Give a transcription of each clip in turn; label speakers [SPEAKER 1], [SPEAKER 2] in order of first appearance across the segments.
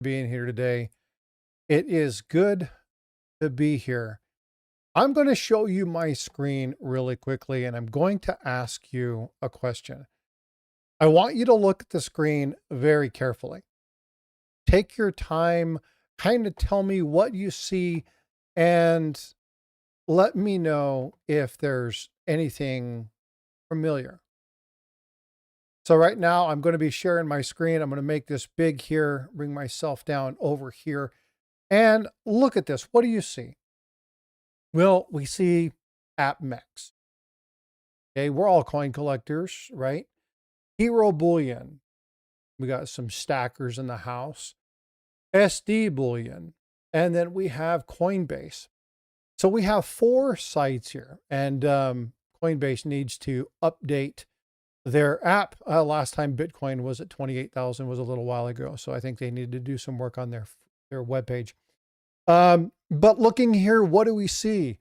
[SPEAKER 1] being here today. It is good to be here. I'm going to show you my screen really quickly, and I'm going to ask you a question. I want you to look at the screen very carefully. Take your time, kind of tell me what you see, and let me know if there's anything familiar. So right now I'm going to be sharing my screen. I'm going to make this big here, bring myself down over here, and look at this. What do you see? Well, we see AppMex. Okay, we're all coin collectors, right? Hero Bullion. We got some stackers in the house. SD Bullion. And then we have Coinbase. So we have 4 sites here, and Coinbase needs to update their app. Last time Bitcoin was at 28,000 was a little while ago. So I think they need to do some work on their webpage. But looking here, what do we see?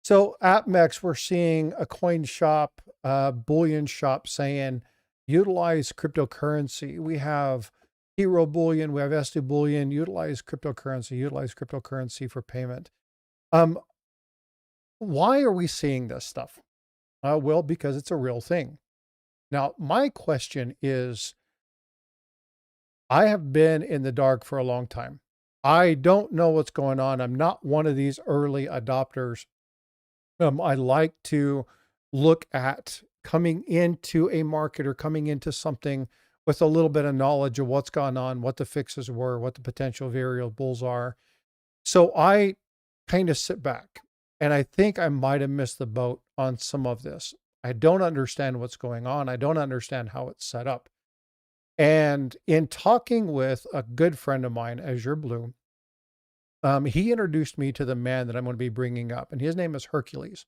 [SPEAKER 1] So AppMex, we're seeing a coin shop, bullion shop saying, utilize cryptocurrency. We have Hero Bullion, we have SD Bullion, utilize cryptocurrency for payment. Why are we seeing this stuff? Well, because it's a real thing. Now, my question is, I have been in the dark for a long time. I don't know what's going on. I'm not one of these early adopters. I like to look at coming into a market or coming into something with a little bit of knowledge of what's gone on, what the fixes were, what the potential variables are. So I kind of sit back, and I think I might have missed the boat on some of this. I don't understand what's going on. I don't understand how it's set up. And in talking with a good friend of mine, Azure Blue, he introduced me to the man that I'm going to be bringing up, and his name is Hercules.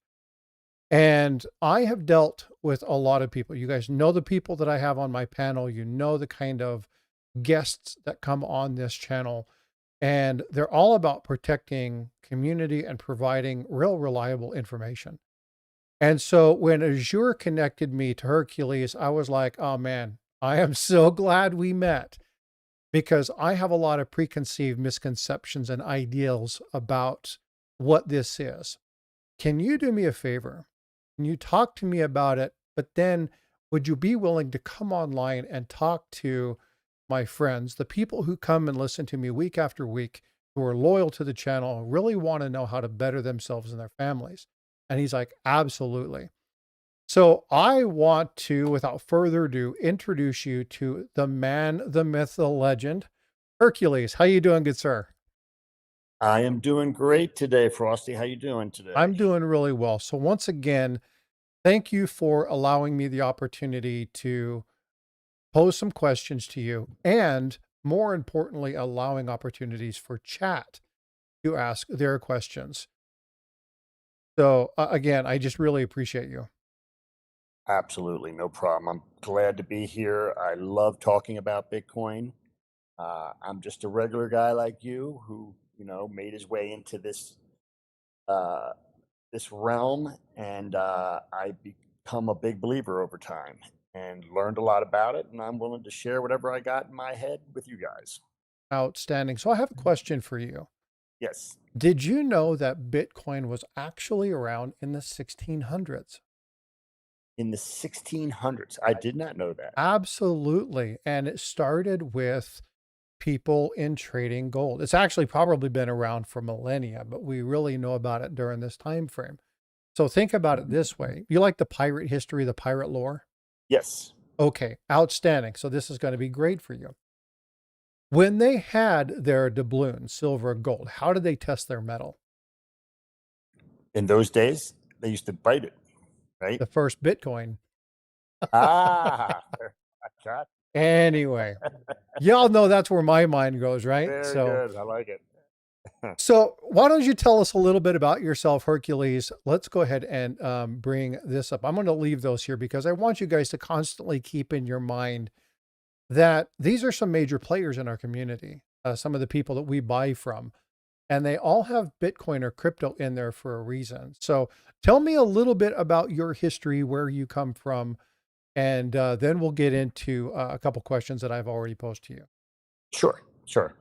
[SPEAKER 1] And I have dealt with a lot of people. You guys know the people that I have on my panel. You know the kind of guests that come on this channel, and they're all about protecting community and providing real reliable information. And so when Azure connected me to Hercules, I was like, oh man, I am so glad we met, because I have a lot of preconceived misconceptions and ideals about what this is. Can you do me a favor? Can you talk to me about it? But then would you be willing to come online and talk to my friends, the people who come and listen to me week after week, who are loyal to the channel, really want to know how to better themselves and their families? And he's like, absolutely. So I want to, without further ado, introduce you to the man, the myth, the legend, Hercules. How you doing, good sir?
[SPEAKER 2] I am doing great today, Frosty. How you doing
[SPEAKER 1] I'm
[SPEAKER 2] today?
[SPEAKER 1] doing really well. So once again, thank you for allowing me the opportunity to pose some questions to you, and more importantly, allowing opportunities for chat to ask their questions. So again, I just really appreciate you.
[SPEAKER 2] Absolutely, no problem. I'm glad to be here. I love talking about Bitcoin. I'm just a regular guy like you who, made his way into uh, this realm, and I become a big believer over time and learned a lot about it. And I'm willing to share whatever I got in my head with you guys.
[SPEAKER 1] Outstanding. So I have a question for you.
[SPEAKER 2] Yes,
[SPEAKER 1] Did you know that Bitcoin was actually around in the 1600s?
[SPEAKER 2] in the 1600s. I did not know that.
[SPEAKER 1] Absolutely. And it started with people in trading gold. It's actually probably been around for millennia, but we really know about it during this time frame. So think about it this way. You like the pirate history, the pirate lore?
[SPEAKER 2] Yes,
[SPEAKER 1] Okay, outstanding. So this is going to be great for you. When they had their doubloons, silver and gold, how did they test their metal?
[SPEAKER 2] in those days, they used to bite it, right?
[SPEAKER 1] The first Bitcoin.
[SPEAKER 2] Ah, I got
[SPEAKER 1] Anyway, y'all know that's where my mind goes, right?
[SPEAKER 2] very
[SPEAKER 1] So,
[SPEAKER 2] good. I like it.
[SPEAKER 1] so why don't you tell us a little bit about yourself, Hercules? Let's go ahead and bring this up. I'm going to leave those here because I want you guys to constantly keep in your mind that these are some major players in our community, some of the people that we buy from, and they all have Bitcoin or crypto in there for a reason. So tell me a little bit about your history, where you come from, and then we'll get into a couple questions that I've already posed to you.
[SPEAKER 2] Sure, sure.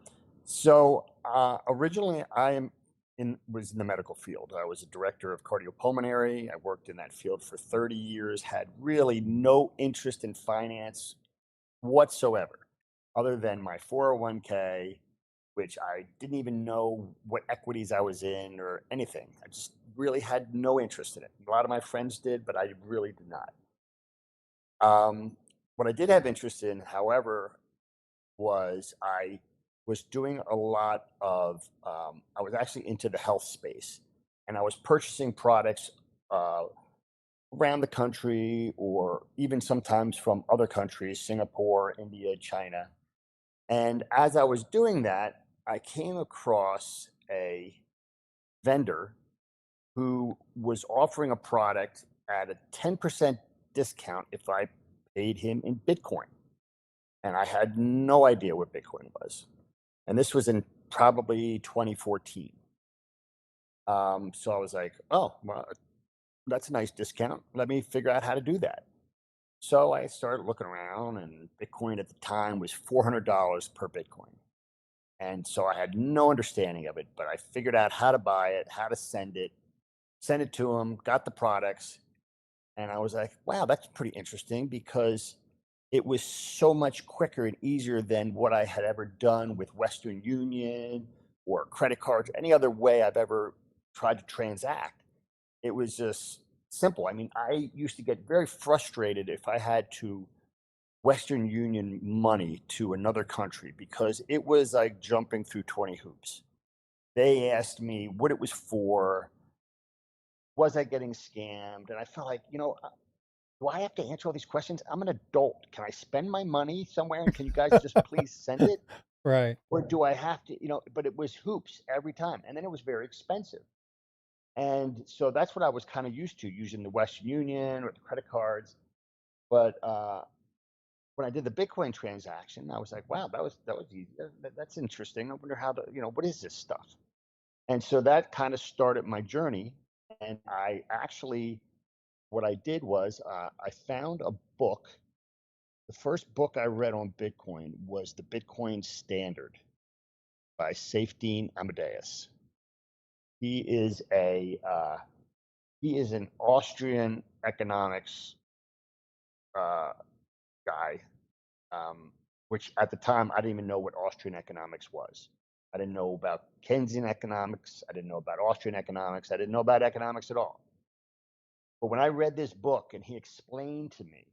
[SPEAKER 2] Originally, I am in was in the medical field. I was a director of cardiopulmonary. I worked in that field for 30 years. Had really no interest in finance whatsoever, other than my 401k, which I didn't even know what equities I was in or anything. I just really had no interest in it. A lot of my friends did, but I really did not. What I did have interest in, however, was I was doing a lot of, I was actually into the health space, and I was purchasing products uh, around the country or even sometimes from other countries, Singapore, India, China. And as I was doing that, I came across a vendor who was offering a product at a 10% discount if I paid him in Bitcoin. And I had no idea what Bitcoin was. And this was in probably 2014. So I was like, oh, well, that's a nice discount. Let me figure out how to do that. So I started looking around, and Bitcoin at the time was $400 per Bitcoin. And so I had no understanding of it, but I figured out how to buy it, how to send it to them, got the products. And I was like, wow, that's pretty interesting because it was so much quicker and easier than what I had ever done with Western Union or credit cards, or any other way I've ever tried to transact. It was just simple. I mean, I used to get very frustrated if I had to Western Union money to another country because it was like jumping through 20 hoops. They asked me what it was for. Was I getting scammed? And I felt like, do I have to answer all these questions? I'm an adult. Can I spend my money somewhere and can you guys just please send it?
[SPEAKER 1] Right.
[SPEAKER 2] Or do I have to, but it was hoops every time. And then it was very expensive. And so that's what I was kind of used to using the Western Union or the credit cards. But when I did the Bitcoin transaction, I was like, wow, that was easy. That's interesting. I wonder how to, what is this stuff? And so that kind of started my journey. And I actually, what I did was I found a book. The first book I read on Bitcoin was The Bitcoin Standard by Safedine Amadeus. He is an Austrian economics uh, guy, um, which at the time I didn't even know what Austrian economics was. I didn't know about Keynesian economics. I didn't know about Austrian economics. I didn't know about economics at all. But when I read this book and he explained to me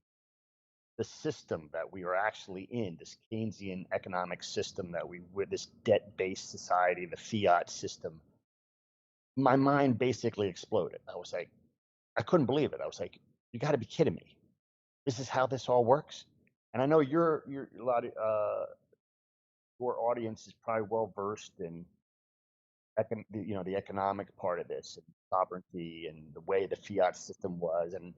[SPEAKER 2] the system that we are actually in, this Keynesian economic system that we're this debt-based society, the fiat system, my mind basically exploded. I was like, I couldn't believe it. I was like, you got to be kidding me. This is how this all works. And I know you're a lot of your audience is probably well versed in the economic part of this and sovereignty and the way the fiat system was. And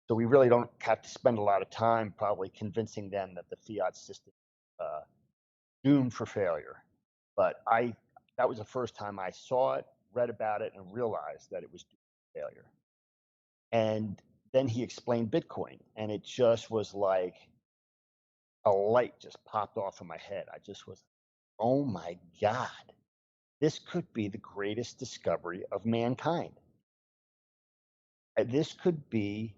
[SPEAKER 2] so we really don't have to spend a lot of time probably convincing them that the fiat system uh, doomed for failure. But that was the first time I saw it, read about it, and realized that it was doomed for failure. And then he explained Bitcoin, and it just was like a light just popped off in my head. I just was, oh my God, this could be the greatest discovery of mankind. This could be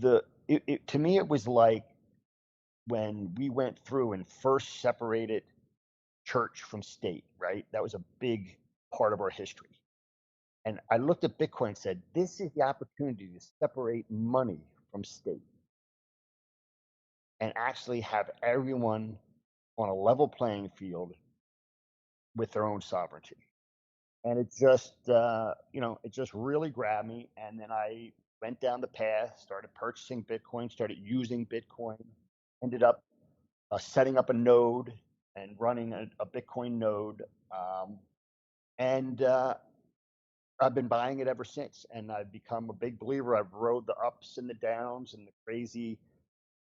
[SPEAKER 2] to me, it was like when we went through and first separated church from state, right? That was a big part of our history. And I looked at Bitcoin and said, this is the opportunity to separate money from state and actually have everyone on a level playing field with their own sovereignty. And it just really grabbed me. And then I went down the path, started purchasing Bitcoin, started using Bitcoin, ended up setting up a node and running a Bitcoin node. And I've been buying it ever since. And I've become a big believer. I've rode the ups and the downs and the crazy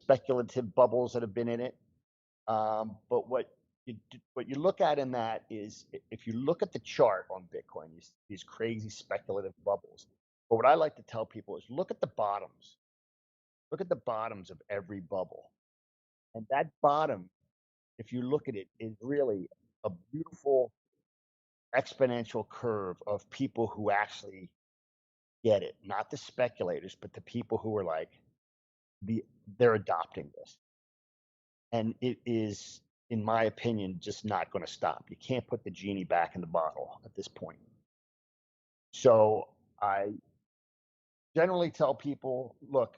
[SPEAKER 2] speculative bubbles that have been in it. But what you look at in that is if you look at the chart on Bitcoin, you see these crazy speculative bubbles. But what I like to tell people is look at the bottoms. Look at the bottoms of every bubble. And that bottom, if you look at it, is really a beautiful exponential curve of people who actually get it, not the speculators, but the people who are like the they're adopting this. And it is, in my opinion, just not going to stop. You can't put the genie back in the bottle at this point. So I generally tell people, look,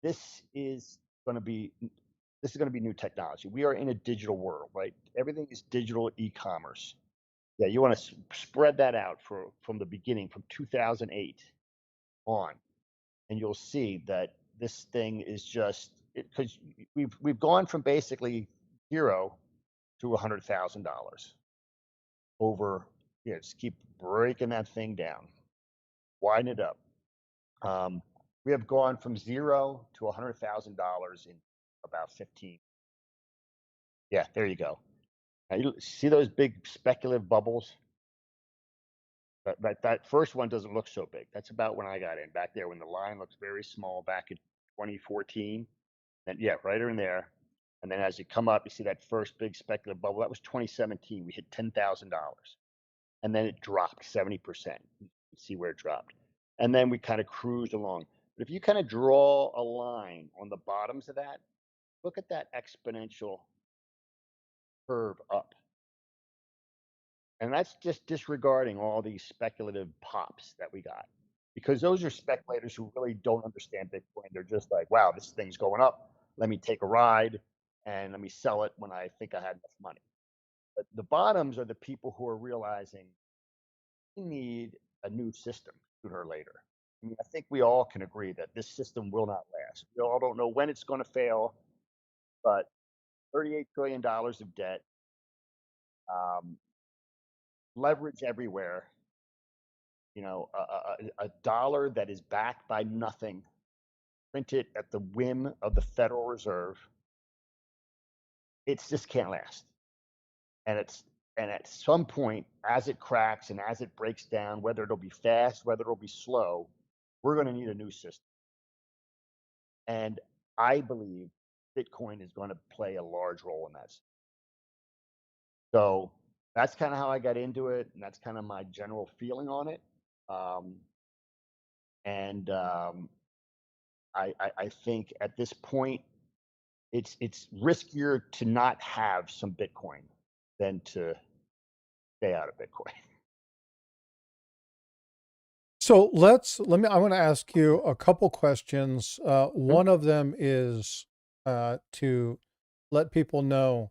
[SPEAKER 2] this is going to be this is going to be new technology. We are in a digital world, right? Everything is digital e-commerce. Yeah, you want to spread that out from the beginning, from 2008 on, and you'll see that this thing is just because we've gone from basically zero to $100,000 over. Yeah, just keep breaking that thing down, widen it up. We have gone from zero to $100,000 in about 15. Yeah, there you go. Now, you see those big speculative bubbles? That first one doesn't look so big. That's about when I got in back there when the line looks very small back in 2014. And yeah, right in there. And then as you come up, you see that first big speculative bubble. That was 2017. We hit $10,000, and then it dropped 70%. You can see where it dropped, and then we kind of cruised along. But if you kind of draw a line on the bottoms of that, look at that exponential curve up. And that's just disregarding all these speculative pops that we got, because those are speculators who really don't understand Bitcoin. They're just like, wow, this thing's going up. Let me take a ride and let me sell it when I think I had enough money. But the bottoms are the people who are realizing we need a new system sooner or later. I mean, I think we all can agree that this system will not last. We all don't know when it's going to fail, but $38 trillion of debt, um, leverage everywhere, a dollar that is backed by nothing, printed at the whim of the Federal Reserve. It just can't last. And at some point, as it cracks and as it breaks down, whether it'll be fast, whether it'll be slow, we're going to need a new system. And I believe Bitcoin is going to play a large role in that. So that's kind of how I got into it, and that's kind of my general feeling on it. Um, and I think at this point, it's riskier to not have some Bitcoin than to stay out of Bitcoin.
[SPEAKER 1] So I want to ask you a couple questions. One of them is to let people know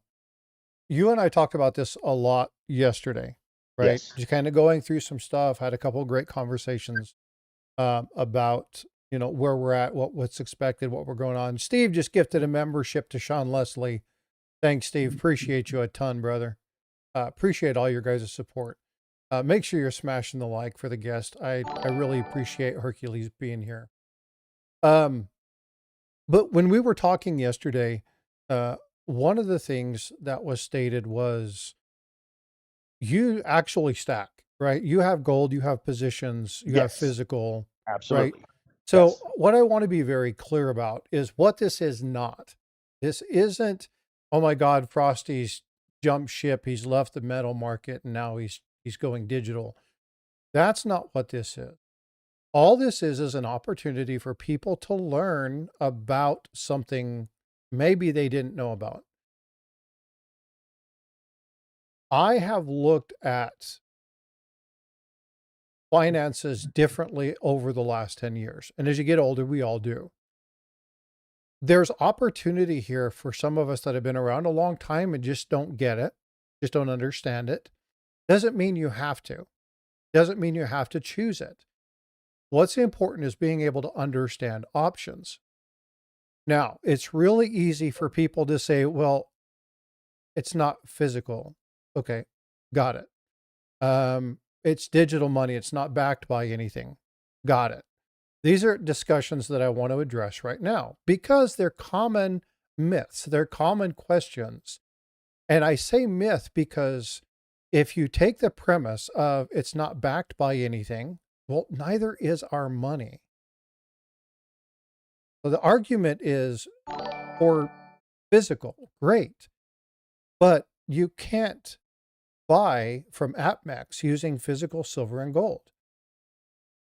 [SPEAKER 1] you and I talked about this a lot yesterday, right?
[SPEAKER 2] Yes.
[SPEAKER 1] Just kind of going through some stuff, had a couple of great conversations about, where we're at, what's expected, what we're going on. Steve just gifted a membership to Sean Leslie. Thanks, Steve. Appreciate you a ton, brother. Appreciate all your guys' support. Make sure you're smashing the like for the guest. I really appreciate Hercules being here. Um, but when we were talking yesterday, one of the things that was stated was you actually stack, right? You have gold, you have positions, you have
[SPEAKER 2] Yes.
[SPEAKER 1] physical, right?
[SPEAKER 2] Absolutely.
[SPEAKER 1] So
[SPEAKER 2] Yes.
[SPEAKER 1] what I want to be very clear about is what this is not. This isn't, oh my God, Frosty's jumped ship. He's left the metal market and now he's going digital. That's not what this is. All this is an opportunity for people to learn about something maybe they didn't know about. I have looked at finances differently over the last 10 years. And as you get older, we all do. There's opportunity here for some of us that have been around a long time and just don't get it, just don't understand it. Doesn't mean you have to. Doesn't mean you have to choose it. What's important is being able to understand options. Now, it's really easy for people to say, well, it's not physical. Okay, got it. It's digital money. It's not backed by anything. Got it. These are discussions that I want to address right now because they're common myths. They're common questions. And I say myth because if you take the premise of it's not backed by anything, well, neither is our money. So the argument is for physical, great. But you can't buy from AppMex using physical silver and gold.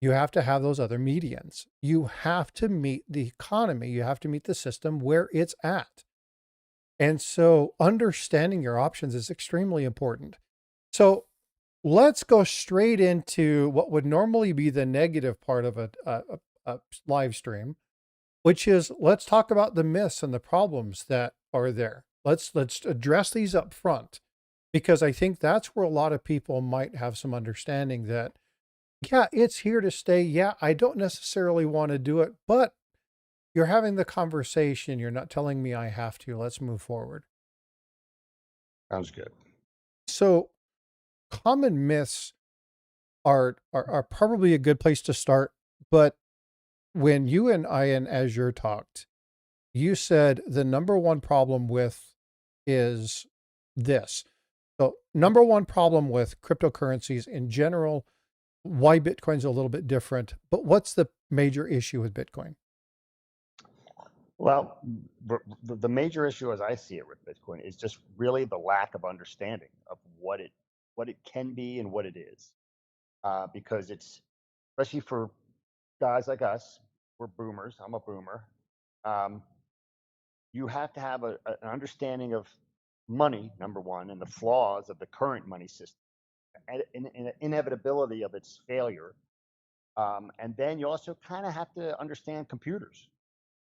[SPEAKER 1] You have to have those other medians. You have to meet the economy. You have to meet the system where it's at. And so understanding your options is extremely important. So let's go straight into what would normally be the negative part of a live stream, which is let's talk about the myths and the problems that are there. Let's address these up front because I think that's where a lot of people might have some understanding that yeah, it's here to stay. Yeah, I don't necessarily want to do it, but you're having the conversation. You're not telling me I have to. Let's move forward.
[SPEAKER 2] Sounds good.
[SPEAKER 1] So, common myths are probably a good place to start. But when you and I and Azure talked, you said the number one problem with is this. So, number one problem with cryptocurrencies in general, why Bitcoin's a little bit different, but what's the major issue with Bitcoin?
[SPEAKER 2] Well, the major issue, as I see it with Bitcoin, is just really the lack of understanding of what it can be and what it is. Because it's especially for guys like us, we're boomers. I'm a boomer. Um, you have to have an understanding of money, number one, and the flaws of the current money system, and the inevitability of its failure. And then you also kind of have to understand computers,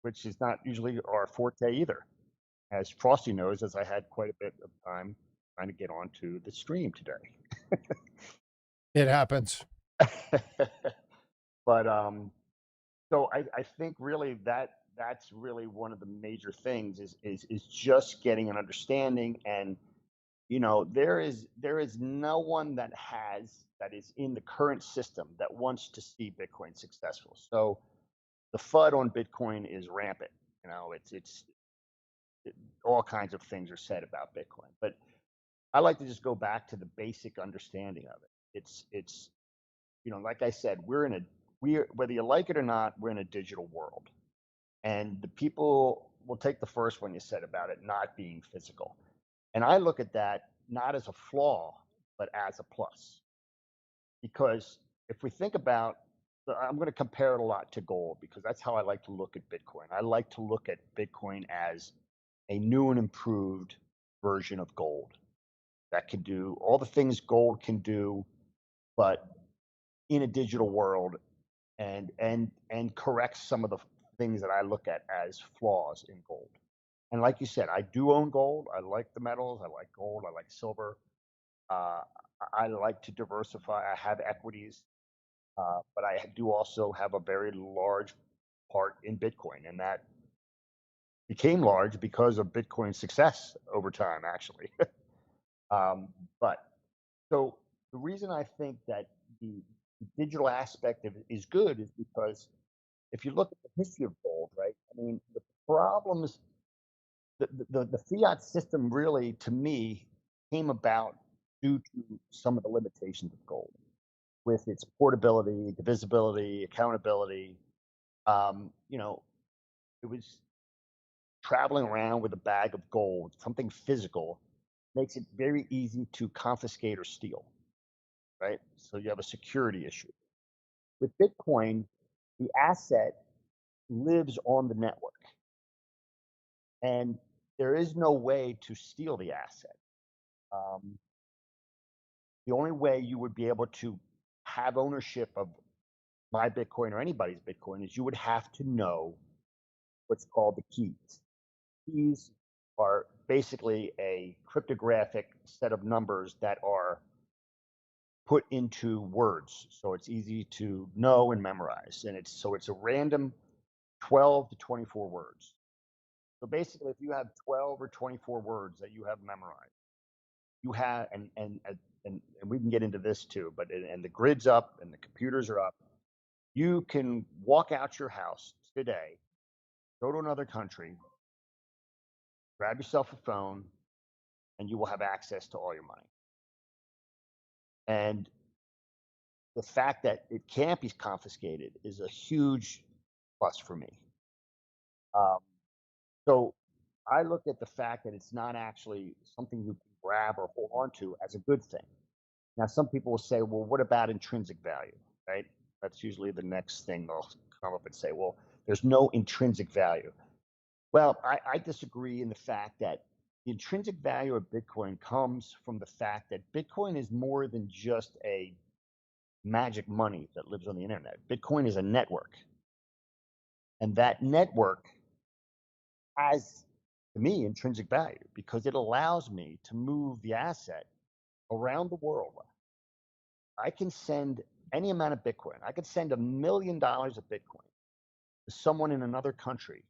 [SPEAKER 2] which is not usually our forte either. As Frosty knows, as I had quite a bit of time trying to get onto the stream today.
[SPEAKER 1] It happens.
[SPEAKER 2] But so I think really that's really one of the major things is just getting an understanding. And there is no one that is in the current system that wants to see Bitcoin successful. So the FUD on Bitcoin is rampant. All kinds of things are said about Bitcoin, but I like to just go back to the basic understanding of it. It's like I said, we're whether you like it or not, we're in a digital world, and the people will take the first one you said about it not being physical, and I look at that not as a flaw but as a plus, because if we think about, I'm going to compare it a lot to gold because that's how I like to look at Bitcoin. I like to look at Bitcoin as a new and improved version of gold that can do all the things gold can do, but in a digital world, and corrects some of the things that I look at as flaws in gold. And like you said, I do own gold. I like the metals. I like gold. I like silver. Uh, I like to diversify. I have equities, but I do also have a very large part in Bitcoin, and that became large because of Bitcoin's success over time, actually. But so the reason I think that the digital aspect of it is good is because if you look at the history of gold, right? I mean, the problems, the fiat system really, to me, came about due to some of the limitations of gold with its portability, divisibility, accountability. You know, it was traveling around with a bag of gold, something physical, makes it very easy to confiscate or steal, right? So you have a security issue. With Bitcoin, the asset lives on the network, and there is no way to steal the asset. Um, the only way you would be able to have ownership of my Bitcoin or anybody's Bitcoin is you would have to know what's called the keys. Keys are basically a cryptographic set of numbers that are put into words, so it's easy to know and memorize. And it's a random 12 to 24 words. So basically, if you have 12 or 24 words that you have memorized, you have, and we can get into this too, but and the grid's up and the computers are up. You can walk out your house today, go to another country, grab yourself a phone, and you will have access to all your money. And the fact that it can't be confiscated is a huge plus for me. Um, so I look at the fact that it's not actually something you can grab or hold on to as a good thing. Now, some people will say, well, what about intrinsic value, right? That's usually the next thing they'll come up and say, well, there's no intrinsic value. Well, I disagree in the fact that the intrinsic value of Bitcoin comes from the fact that Bitcoin is more than just a magic money that lives on the internet. Bitcoin is a network. And that network has, to me, intrinsic value because it allows me to move the asset around the world. I can send any amount of Bitcoin. I could send $1 million of Bitcoin to someone in another country.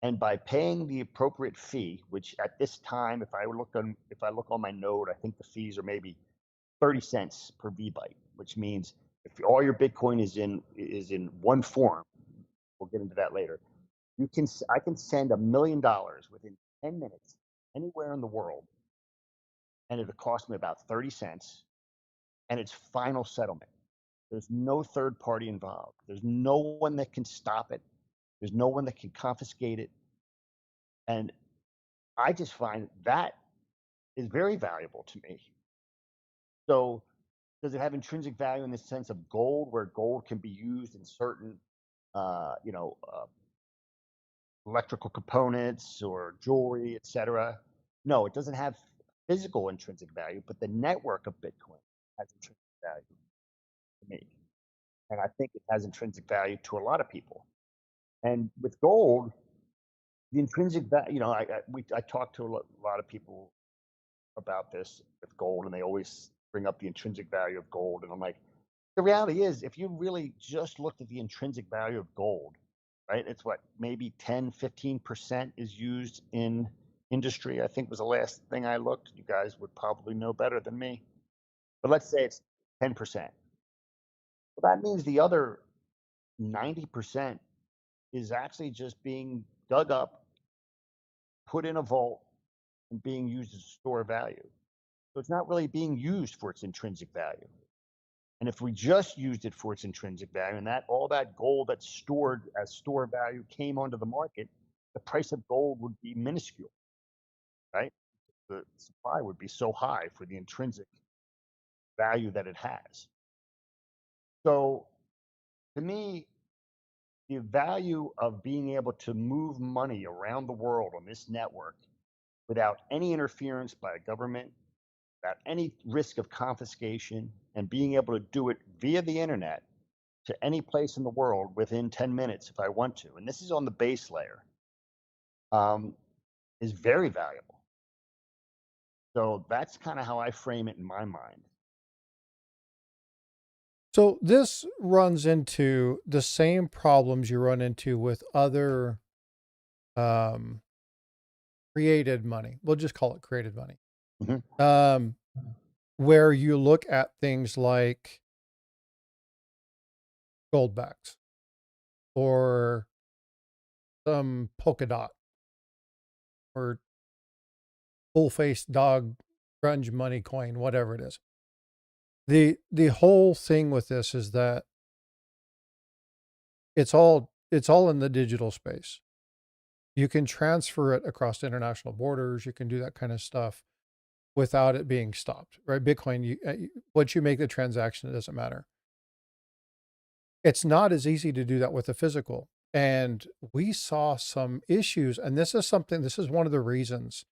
[SPEAKER 2] And by paying the appropriate fee, which at this time, if I look on my node, I think the fees are maybe 30 cents per VByte, which means if all your Bitcoin is in one form, we'll get into that later. I can send $1 million within 10 minutes anywhere in the world, and it'll cost me about 30 cents, and it's final settlement. There's no third party involved. There's no one that can stop it. There's no one that can confiscate it. And I just find that is very valuable to me. So does it have intrinsic value in the sense of gold, where gold can be used in certain, electrical components or jewelry, etc.? No, it doesn't have physical intrinsic value, but the network of Bitcoin has intrinsic value to me. And I think it has intrinsic value to a lot of people. And with gold, the intrinsic value, I talk to a lot of people about this with gold, and they always bring up the intrinsic value of gold. And I'm like, the reality is, if you really just looked at the intrinsic value of gold, right, it's what, maybe 10, 15% is used in industry, I think was the last thing I looked. You guys would probably know better than me. But let's say it's 10%. Well, that means the other 90% is actually just being dug up, put in a vault, and being used as a store of value. So it's not really being used for its intrinsic value. And if we just used it for its intrinsic value, and that all that gold that's stored as store value came onto the market, the price of gold would be minuscule, right? The supply would be so high for the intrinsic value that it has. So to me, the value of being able to move money around the world on this network without any interference by a government, without any risk of confiscation, and being able to do it via the internet to any place in the world within 10 minutes if I want to, and this is on the base layer, is very valuable. So that's kind of how I frame it in my mind.
[SPEAKER 1] So this runs into the same problems you run into with other um, created money. We'll just call it created money.
[SPEAKER 2] Mhm.
[SPEAKER 1] Where you look at things like goldbacks or some polka dot or full-faced dog grunge money coin, whatever it is. The whole thing with this is that it's all in the digital space. You can transfer it across international borders. You can do that kind of stuff without it being stopped, right? Bitcoin, once you make the transaction, it doesn't matter. It's not as easy to do that with the physical. And we saw some issues, and this is one of the reasons,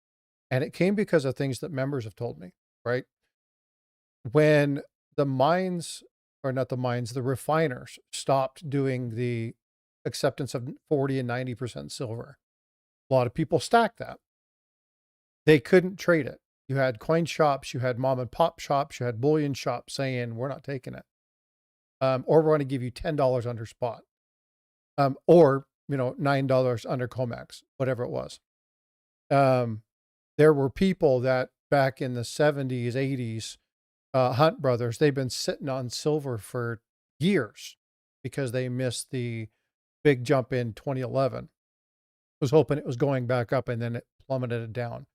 [SPEAKER 1] and it came because of things that members have told me, right? When the mines, or not the mines, the refiners stopped doing the acceptance of 40 and 90% silver, a lot of people stacked that. They couldn't trade it. You had coin shops, you had mom and pop shops, you had bullion shops saying, we're not taking it. Or we're going to give you $10 under spot. Or, $9 under COMEX, whatever it was. There were people that back in the 70s, 80s, Hunt Brothers, they've been sitting on silver for years because they missed the big jump in 2011. Was hoping it was going back up, and then it plummeted down.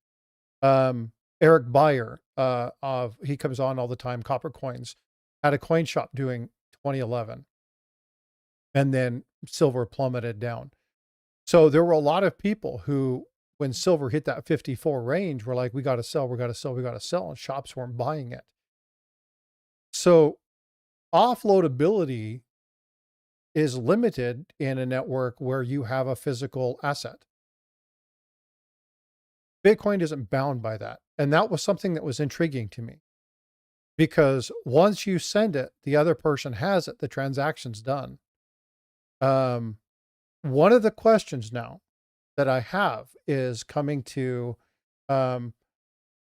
[SPEAKER 1] Eric Beyer, he comes on all the time, Copper Coins, had a coin shop doing 2011, and then silver plummeted down. So there were a lot of people who when silver hit that 54 range, we're like, we got to sell, we got to sell, we got to sell, and shops weren't buying it. So offloadability is limited in a network where you have a physical asset. Bitcoin isn't bound by that. And that was something that was intriguing to me because once you send it, the other person has it, the transaction's done. Um, One of the questions now that I have is coming to, um,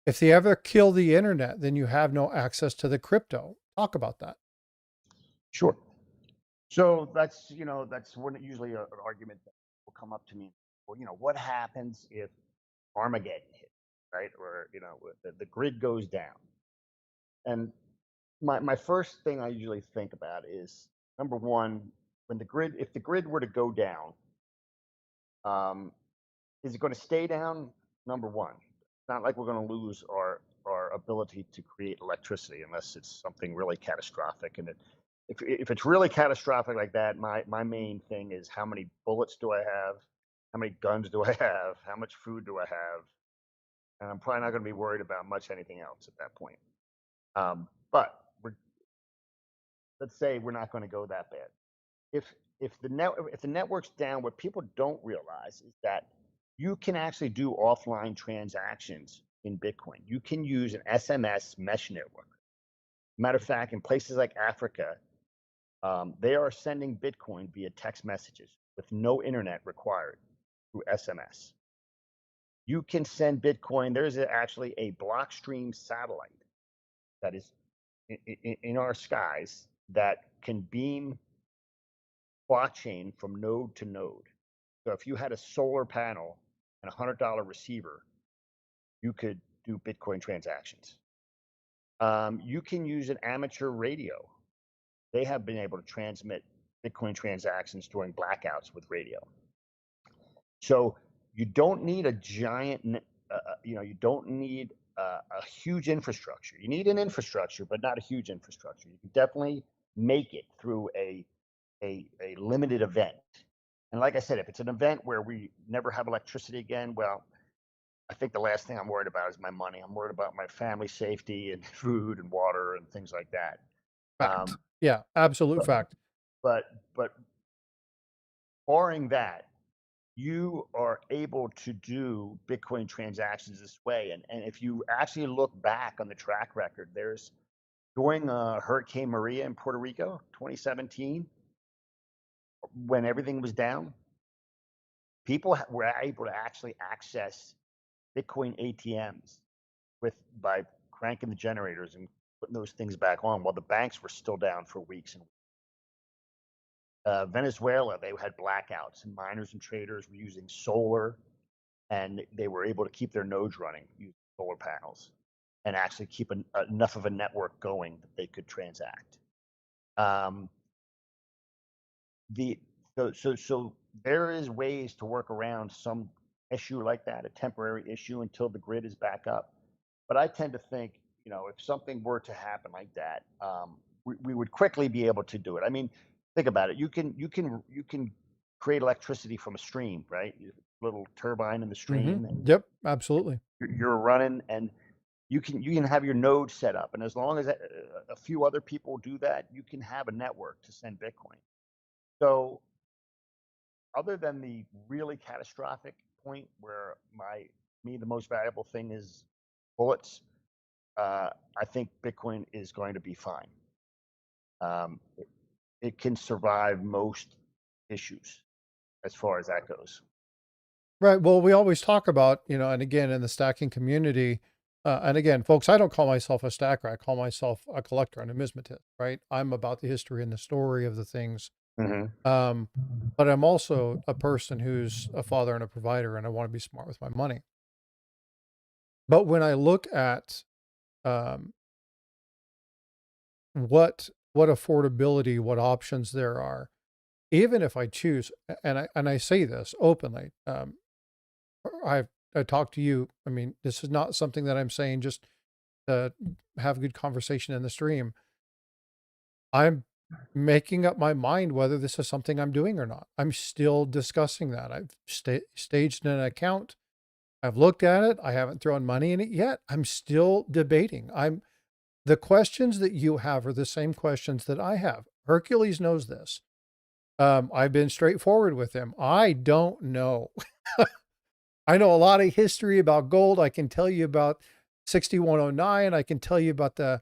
[SPEAKER 1] if they ever kill the internet, then you have no access to the crypto. Talk about that.
[SPEAKER 2] Sure. So that's when usually an argument that will come up to me. Well, what happens if Armageddon hit, right? Or the grid goes down. And my first thing I usually think about is, number one, if the grid were to go down, um, is it going to stay down? Number one, it's not like we're going to lose our ability to create electricity unless it's something really catastrophic. And if it's really catastrophic like that, my main thing is, how many bullets do I have? How many guns do I have? How much food do I have? And I'm probably not going to be worried about much anything else at that point. But let's say we're not going to go that bad. If the network's down, what people don't realize is that you can actually do offline transactions in Bitcoin. You can use an SMS mesh network. Matter of fact, in places like Africa, they are sending Bitcoin via text messages with no internet required through SMS. You can send Bitcoin. There's actually a Blockstream satellite that is in our skies that can beam blockchain from node to node. So if you had a solar panel and $100 receiver, you could do Bitcoin transactions. You can use an amateur radio. They have been able to transmit Bitcoin transactions during blackouts with radio. So you don't need a giant, you don't need a huge infrastructure. You need an infrastructure, but not a huge infrastructure. You can definitely make it through a limited event. And like I said, if it's an event where we never have electricity again, well, I think the last thing I'm worried about is my money. I'm worried about my family safety and food and water and things like that.
[SPEAKER 1] Fact. Yeah, absolute
[SPEAKER 2] But
[SPEAKER 1] fact.
[SPEAKER 2] but barring that, you are able to do Bitcoin transactions this way. And if you actually look back on the track record, there's during Hurricane Maria in Puerto Rico, 2017, when everything was down, people were able to actually access Bitcoin ATMs by cranking the generators and putting those things back on while the banks were still down for weeks and weeks. Venezuela, they had blackouts, and miners and traders were using solar, and they were able to keep their nodes running using solar panels and actually keep enough of a network going that they could transact. Um, so there is ways to work around some issue like that, a temporary issue, until the grid is back up. But I tend to think, if something were to happen like that, we would quickly be able to do it. I mean, think about it. You can create electricity from a stream, right? Little turbine in the stream, and
[SPEAKER 1] Yep, absolutely.
[SPEAKER 2] you're running, and you can have your node set up, and as long as a few other people do that, you can have a network to send Bitcoin. So other than the really catastrophic point where the most valuable thing is bullets, I think Bitcoin is going to be fine. It can survive most issues as far as that goes.
[SPEAKER 1] Right. Well, we always talk about, and again, in the stacking community, and again, folks, I don't call myself a stacker. I call myself a collector, a numismatist, right? I'm about the history and the story of the things.
[SPEAKER 2] Hmm.
[SPEAKER 1] Um, but I'm also a person who's a father and a provider, and I want to be smart with my money. But when I look at um, what affordability, what options there are, even if I choose, and I say this openly, I talked to you. I mean, this is not something that I'm saying just to have a good conversation in the stream. I'm making up my mind whether this is something I'm doing or not. I'm still discussing that. I've staged an account. I've looked at it. I haven't thrown money in it yet. I'm still debating. The questions that you have are the same questions that I have. Hercules knows this. I've been straightforward with him. I don't know. I know a lot of history about gold. I can tell you about 6109. I can tell you about the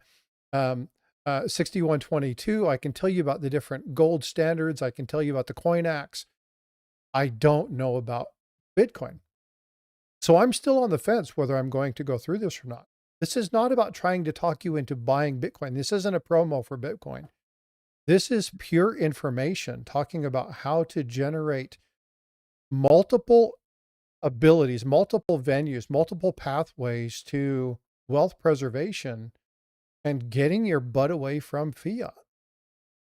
[SPEAKER 1] 6122. I can tell you about the different gold standards. I can tell you about the coin acts. I don't know about Bitcoin. So I'm still on the fence whether I'm going to go through this or not. This is not about trying to talk you into buying Bitcoin. This isn't a promo for Bitcoin. This is pure information talking about how to generate multiple abilities, multiple venues, multiple pathways to wealth preservation and getting your butt away from fiat,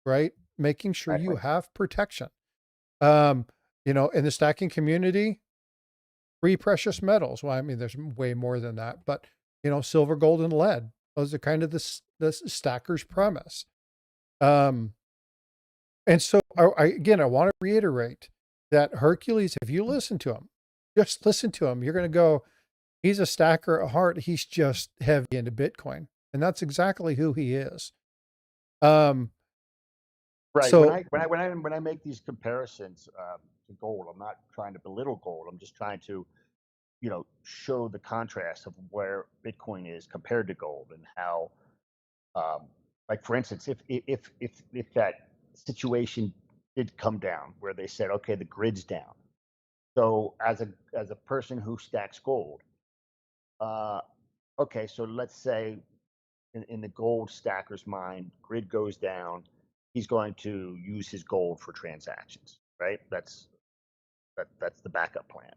[SPEAKER 1] right? Making sure you
[SPEAKER 2] Exactly.
[SPEAKER 1] have protection. Um, in the stacking community, free precious metals. Well, I mean, there's way more than that, but silver, gold, and lead. Those are kind of the stacker's premise. Um, and so again, I want to reiterate that Hercules, if you listen to him, just listen to him, you're going to go, he's a stacker at heart. He's just heavy into Bitcoin. And that's exactly who he is. Um,
[SPEAKER 2] Right. When
[SPEAKER 1] so
[SPEAKER 2] I when I when I when I make these comparisons to gold, I'm not trying to belittle gold. I'm just trying to, show the contrast of where Bitcoin is compared to gold, and how, like for instance, if that situation did come down where they said, okay, the grid's down. So as a person who stacks gold, uh, okay, so let's say in the gold stacker's mind, grid goes down, he's going to use his gold for transactions, right? That's the backup plan.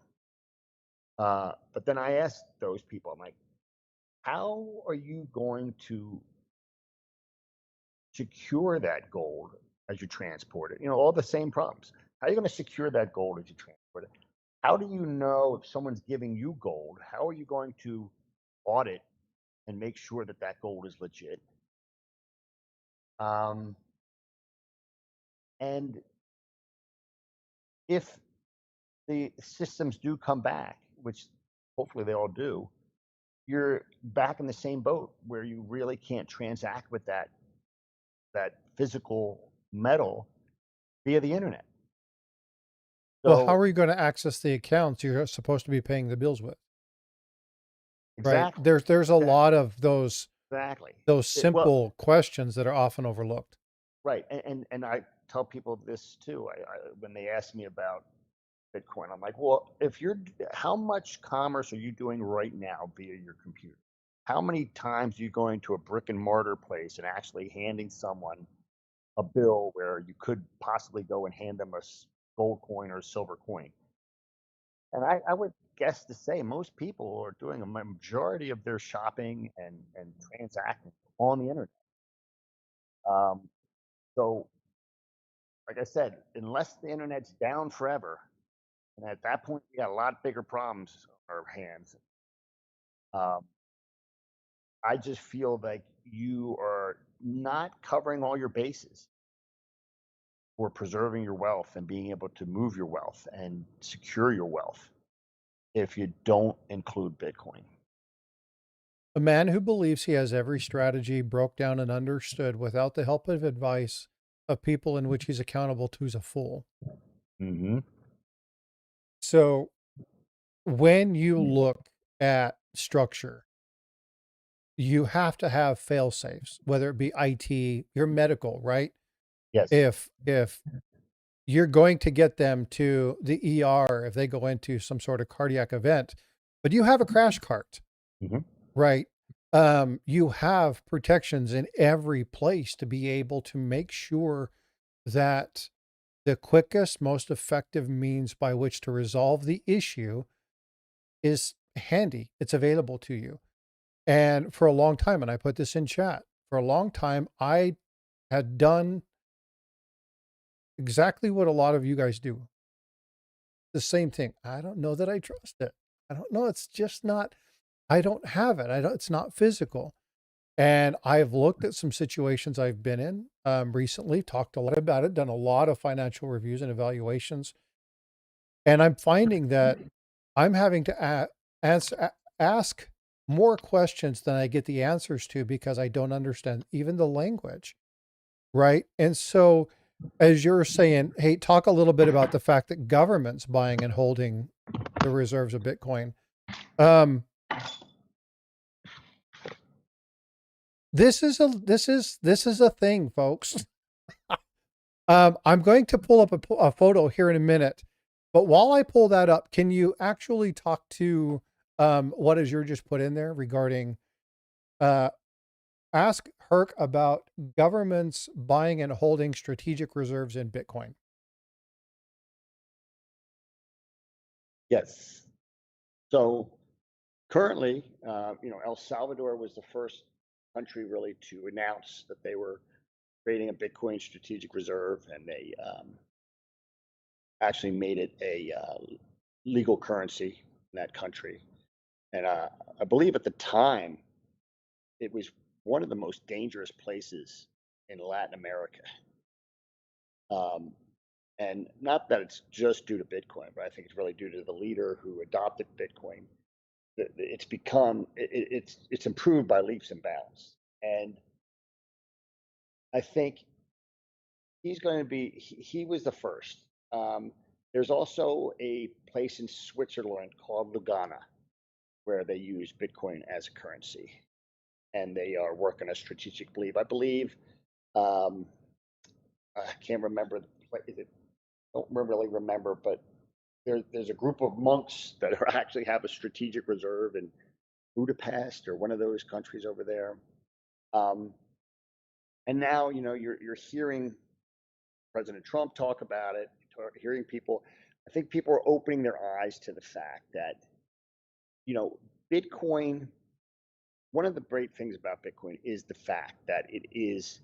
[SPEAKER 2] But then I asked those people, I'm like, how are you going to secure that gold as you transport it? All the same problems. How are you going to secure that gold as you transport it? How do you know if someone's giving you gold? How are you going to audit and make sure that that gold is legit? Um, and if the systems do come back, which hopefully they all do, you're back in the same boat where you really can't transact with that physical metal via the internet.
[SPEAKER 1] well, how
[SPEAKER 2] So
[SPEAKER 1] are you going to access the accounts you're supposed to be paying the bills with? Right.
[SPEAKER 2] exactly,
[SPEAKER 1] There's a
[SPEAKER 2] exactly,
[SPEAKER 1] lot of
[SPEAKER 2] exactly.
[SPEAKER 1] those
[SPEAKER 2] Well,
[SPEAKER 1] simple questions that are often overlooked.
[SPEAKER 2] right, and I tell people this too. When they ask me about Bitcoin, I'm like, well, if you're, how much commerce are you doing right now via your computer? How many times are you going to a brick and mortar place and actually handing someone a bill where you could possibly go and hand them a gold coin or a silver coin? And I would guess to say most people are doing a majority of their shopping and transacting on the internet. Um, so, like I said, unless the internet's down forever, and at that point we got a lot bigger problems on our hands. Um, I just feel like you are not covering all your bases for preserving your wealth and being able to move your wealth and secure your wealth if you don't include Bitcoin.
[SPEAKER 1] A man who believes he has every strategy broke down and understood without the help of advice of people in which he's accountable to is a fool.
[SPEAKER 2] Hmm.
[SPEAKER 1] So when you look at structure, you have to have fail safes, whether it be IT, your medical, right?
[SPEAKER 2] Yes.
[SPEAKER 1] If you're going to get them to the ER if they go into some sort of cardiac event, but you have a crash cart,
[SPEAKER 2] Hmm.
[SPEAKER 1] right? You have protections in every place to be able to make sure that the quickest, most effective means by which to resolve the issue is handy. It's available to you. And for a long time, and I put this in chat, for a long time, I had done exactly what a lot of you guys do. The same thing. I don't know that I trust it. I don't know. It's just not, I don't have it. I don't, it's not physical. And I've looked at some situations I've been in recently, talked a lot about it, done a lot of financial reviews and evaluations. And I'm finding that I'm having to ask more questions than I get the answers to because I don't understand even the language, right? And so, as you're saying, hey, talk a little bit about the fact that government's buying and holding the reserves of Bitcoin. Um, this is a thing, folks. I'm going to pull up a photo here in a minute, but while I pull that up, can you actually talk to what is your just put in there regarding uh, ask Herc about governments buying and holding strategic reserves in Bitcoin?
[SPEAKER 3] Yes. So currently, El Salvador was the first country really to announce that they were creating a Bitcoin strategic reserve, and they actually made it a legal currency in that country. And I believe at the time it was one of the most dangerous places in Latin America. Um, and not that it's just due to Bitcoin, but I think it's really due to the leader who adopted Bitcoin. It's become it's improved by leaps and bounds, and I think he's going to be he was the first. There's also a place in Switzerland called Lugana where they use Bitcoin as a currency, and they are working a strategic belief. I believe um, I can't remember the place. Don't really remember, but there's a group of monks that are actually have a strategic reserve in Budapest or one of those countries over there. Um, and now, you're hearing President Trump talk about it, hearing people. I think people are opening their eyes to the fact that, you know, Bitcoin, one of the great things about Bitcoin is the fact that it is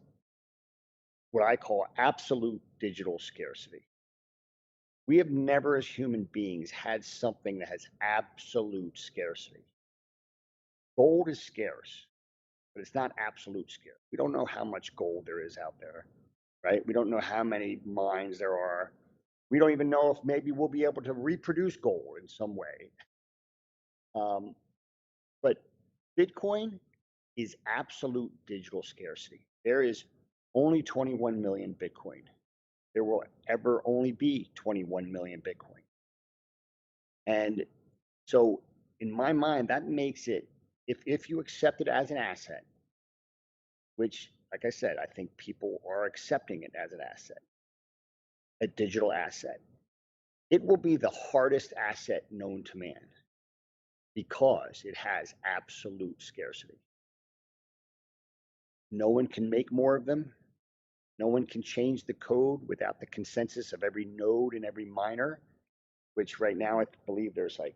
[SPEAKER 3] what I call absolute digital scarcity. We have never, as human beings, had something that has absolute scarcity. Gold is scarce, but it's not absolute scarce. We don't know how much gold there is out there, right? We don't know how many mines there are. We don't even know if maybe we'll be able to reproduce gold in some way. Um, but Bitcoin is absolute digital scarcity. There is only 21 million Bitcoin. There will ever only be 21 million Bitcoin. And so, in my mind, that makes it, if you accept it as an asset, which, like I said, I think people are accepting it as an asset, a digital asset, it will be the hardest asset known to man because it has absolute scarcity. No one can make more of them. No one can change the code without the consensus of every node and every miner, which right now I believe there's like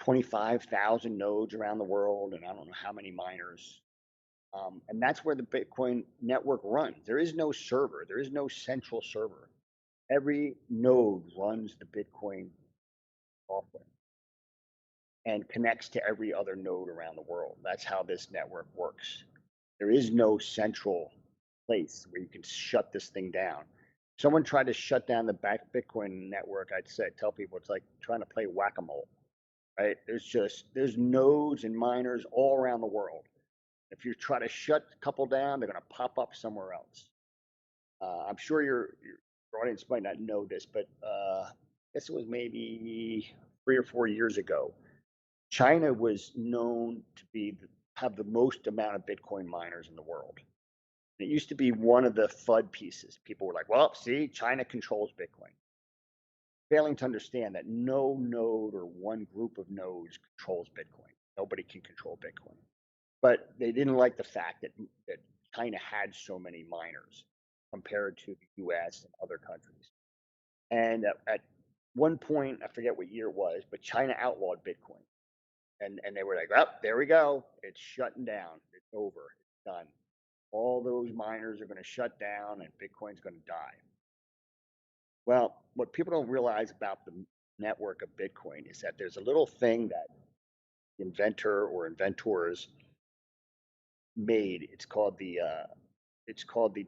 [SPEAKER 3] 25,000 nodes around the world, and I don't know how many miners. And that's where the Bitcoin network runs. There is no server, there is no central server. Every node runs the Bitcoin software and connects to every other node around the world. That's how this network works. There is no central place where you can shut this thing down. Someone tried to shut down the Bitcoin network, tell people it's like trying to play whack-a-mole, right? There's nodes and miners all around the world. If you try to shut a couple down, they're going to pop up somewhere else. I'm sure your audience might not know this, but I guess it was maybe 3 or 4 years ago. China was known to have the most amount of Bitcoin miners in the world. It used to be one of the FUD pieces. People were like, well, see, China controls Bitcoin. Failing to understand that no node or one group of nodes controls Bitcoin. Nobody can control Bitcoin. But they didn't like the fact that China had so many miners compared to the US and other countries. And at one point, I forget what year it was, but China outlawed Bitcoin. And they were like, oh, there we go. It's shutting down. It's over. It's done. All those miners are going to shut down and Bitcoin's going to die. Well, what people don't realize about the network of Bitcoin is that there's a little thing that the inventor or inventors made. It's called the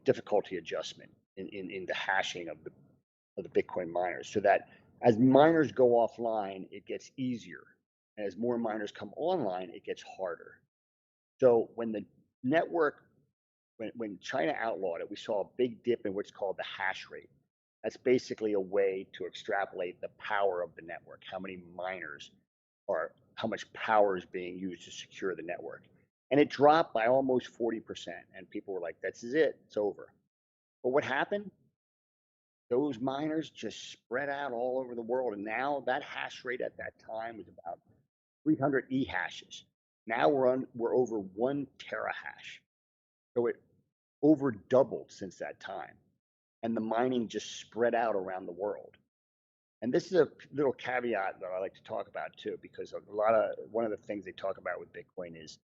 [SPEAKER 3] difficulty adjustment in the hashing of the Bitcoin miners, so that as miners go offline, it gets easier. And as more miners come online, it gets harder. So when the network, when China outlawed it, we saw a big dip in what's called the hash rate. That's basically a way to extrapolate the power of the network, how many miners or how much power is being used to secure the network. And it dropped by almost 40%. And people were like, this is it, it's over. But what happened? Those miners just spread out all over the world. And now that hash rate at that time was about 300 e hashes. Now we're over 1 terahash. So it over doubled since that time. And the mining just spread out around the world. And this is a little caveat that I like to talk about too, because one of the things they talk about with Bitcoin is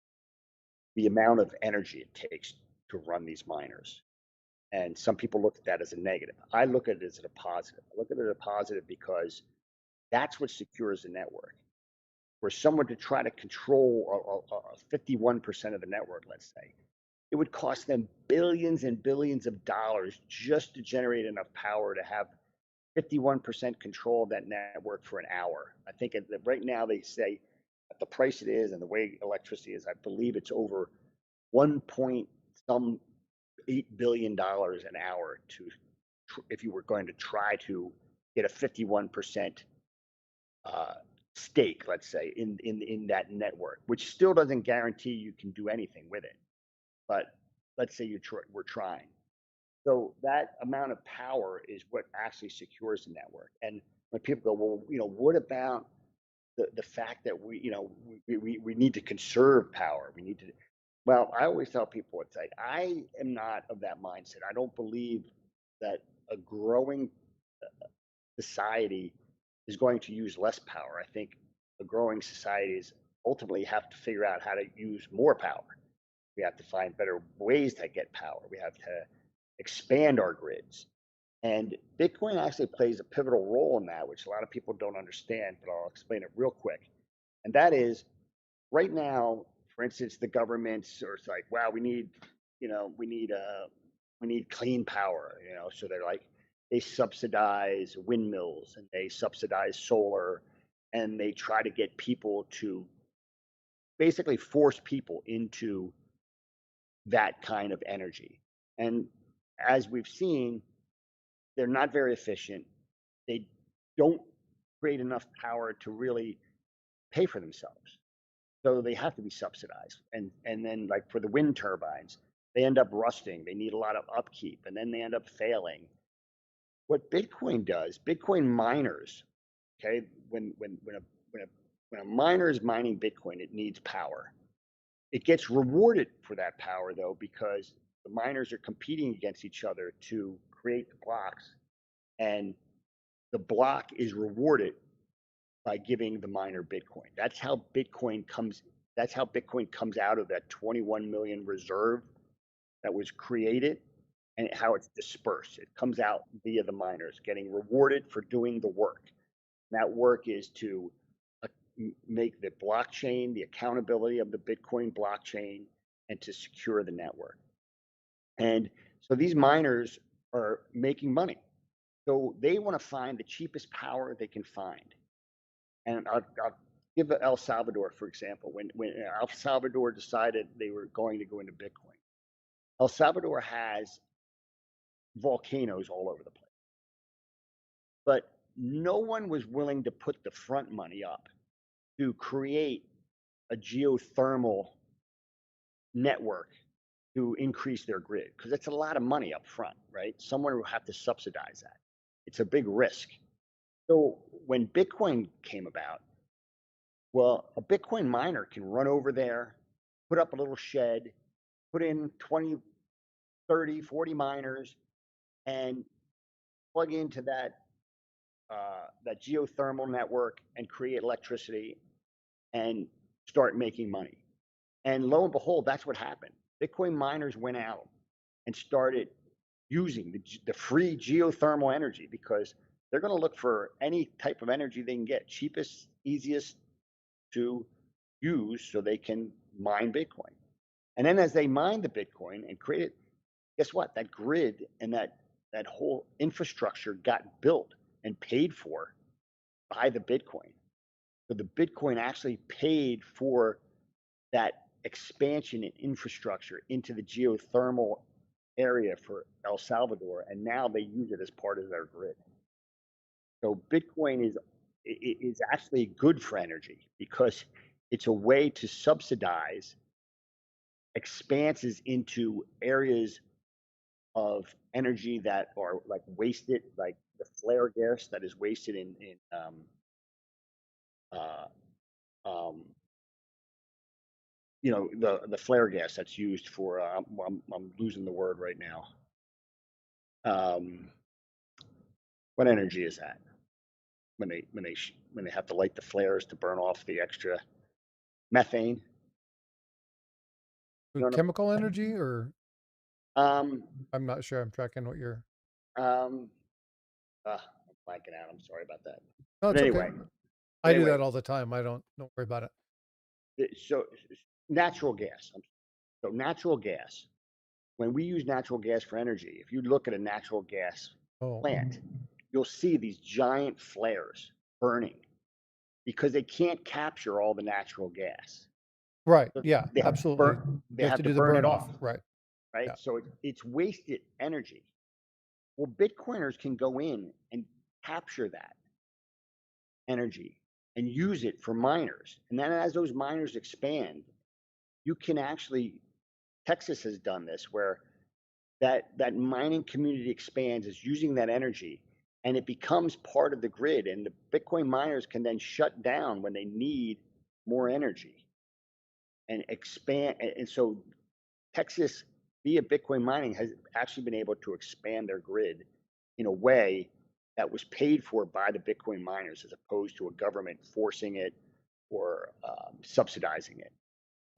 [SPEAKER 3] the amount of energy it takes to run these miners. And some people look at that as a negative. I look at it as a positive. I look at it as a positive because that's what secures the network. For someone to try to control 51% of the network, let's say, it would cost them billions and billions of dollars just to generate enough power to have 51% control of that network for an hour. I think right now they say at the price it is and the way electricity is, I believe it's over 1.8 billion an hour if you were going to try to get a 51% stake, let's say, in that network, which still doesn't guarantee you can do anything with it. But let's say we're trying. So that amount of power is what actually secures the network. And when people go, well, what about the fact that we need to conserve power? Well, I always tell people, it's like, I am not of that mindset. I don't believe that a growing society is going to use less power. I think the growing societies ultimately have to figure out how to use more power. We have to find better ways to get power. We have to expand our grids. And Bitcoin actually plays a pivotal role in that, which a lot of people don't understand, but I'll explain it real quick. And that is, right now, for instance, the governments are like, wow, we need clean power, so they're like, they subsidize windmills and they subsidize solar, and they try to get people to basically force people into that kind of energy. And as we've seen, they're not very efficient. They don't create enough power to really pay for themselves. So they have to be subsidized. And then, like, for the wind turbines, they end up rusting. They need a lot of upkeep, and then they end up failing. What Bitcoin does, Bitcoin miners, okay, when a miner is mining Bitcoin, it needs power. It gets rewarded for that power, though, because the miners are competing against each other to create the blocks, and the block is rewarded by giving the miner Bitcoin. That's how Bitcoin comes out of that 21 million reserve that was created, and how it's dispersed. It comes out via the miners getting rewarded for doing the work. And that work is to make the blockchain, the accountability of the Bitcoin blockchain, and to secure the network. And so these miners are making money. So they want to find the cheapest power they can find. And I'll give El Salvador, for example. When El Salvador decided they were going to go into Bitcoin, El Salvador has volcanoes all over the place. But no one was willing to put the front money up to create a geothermal network to increase their grid, because it's a lot of money up front, right? Someone will have to subsidize that. It's a big risk. So when Bitcoin came about, well, a Bitcoin miner can run over there, put up a little shed, put in 20, 30, 40 miners, and plug into that geothermal network and create electricity and start making money. And lo and behold, that's what happened. Bitcoin miners went out and started using the free geothermal energy, because they're going to look for any type of energy they can get, cheapest, easiest to use, so they can mine Bitcoin. And then as they mine the Bitcoin and create it, guess what? That grid and that whole infrastructure got built and paid for by the Bitcoin. So the Bitcoin actually paid for that expansion in infrastructure into the geothermal area for El Salvador, and now they use it as part of their grid. So Bitcoin is actually good for energy because it's a way to subsidize expanses into areas of energy that are like wasted, like the flare gas that is wasted in uh, um, the flare gas that's used for I'm losing the word right now. What energy is that when they have to light the flares to burn off the extra methane? You know what
[SPEAKER 1] Chemical energy, or
[SPEAKER 3] I'm
[SPEAKER 1] I'm not sure. I'm tracking what you're.
[SPEAKER 3] I'm I'm blanking out. I'm sorry about that.
[SPEAKER 1] No,
[SPEAKER 3] But
[SPEAKER 1] it's okay.
[SPEAKER 3] anyway,
[SPEAKER 1] I do that all the time. Don't worry about it.
[SPEAKER 3] so natural gas. So natural gas. When we use natural gas for energy, if you look at a natural gas
[SPEAKER 1] Oh,
[SPEAKER 3] plant, you'll see these giant flares burning because they can't capture all the natural gas.
[SPEAKER 1] right.
[SPEAKER 3] So
[SPEAKER 1] Yeah,
[SPEAKER 3] they have to
[SPEAKER 1] absolutely.
[SPEAKER 3] burn. They
[SPEAKER 1] You have
[SPEAKER 3] have
[SPEAKER 1] to
[SPEAKER 3] to
[SPEAKER 1] do the
[SPEAKER 3] burn it
[SPEAKER 1] burn
[SPEAKER 3] off,
[SPEAKER 1] off. Right.
[SPEAKER 3] right?
[SPEAKER 1] Yeah.
[SPEAKER 3] So it's wasted energy. Well, Bitcoiners can go in and capture that energy and use it for miners. And then as those miners expand, you can actually, Texas has done this where that mining community expands, is using that energy, and it becomes part of the grid. And the Bitcoin miners can then shut down when they need more energy and expand. And so Texas, via Bitcoin mining, has actually been able to expand their grid in a way that was paid for by the Bitcoin miners, as opposed to a government forcing it or subsidizing it.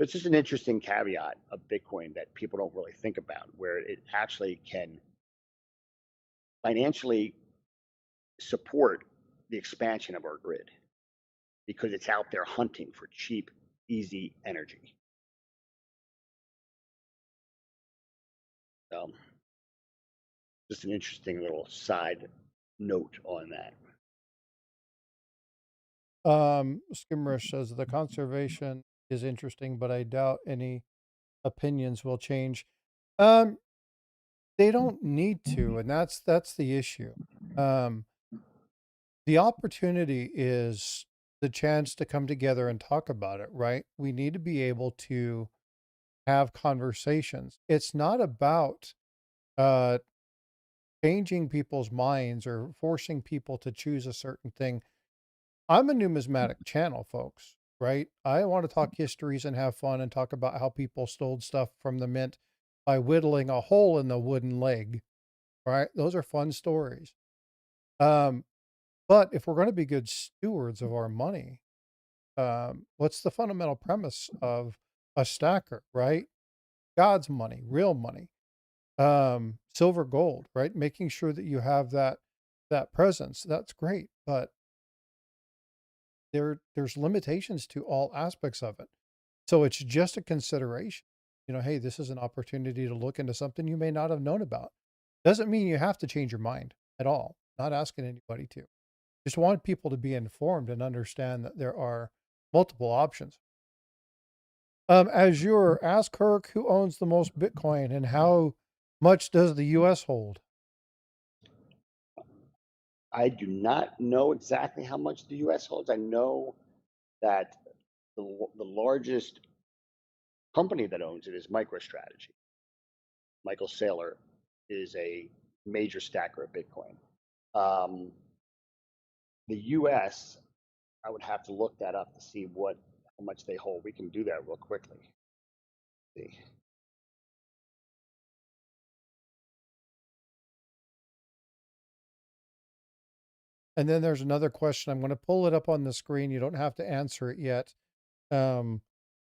[SPEAKER 3] It's just an interesting caveat of Bitcoin that people don't really think about, where it actually can financially support the expansion of our grid because it's out there hunting for cheap, easy energy. Just an interesting little side note on that.
[SPEAKER 1] Skimrush says the conservation is interesting, but I doubt any opinions will change. Um, they don't need to, and that's the issue. Um, the opportunity is the chance to come together and talk about it, right? We need to be able to have conversations. It's not about uh changing people's minds or forcing people to choose a certain thing. I'm a numismatic channel, folks, right? I want to talk histories and have fun and talk about how people stole stuff from the mint by whittling a hole in the wooden leg, right? Those are fun stories. Um, but if we're going to be good stewards of our money, what's the fundamental premise of a stacker, right? God's money, real money, silver, gold, right? Making sure that you have that presence. That's great, but there's limitations to all aspects of it. So it's just a consideration. Hey, this is an opportunity to look into something you may not have known about. Doesn't mean you have to change your mind at all. Not asking anybody to. Just want people to be informed and understand that there are multiple options. Azure, ask Kirk who owns the most Bitcoin and how much does the US hold?
[SPEAKER 3] I do not know exactly how much the U.S. holds. I know that the largest company that owns it is MicroStrategy. Michael Saylor is a major stacker of Bitcoin. The U.S., I would have to look that up to see how much they hold. We can do that real quickly. See.
[SPEAKER 1] And then there's another question. I'm going to pull it up on the screen. You don't have to answer it yet.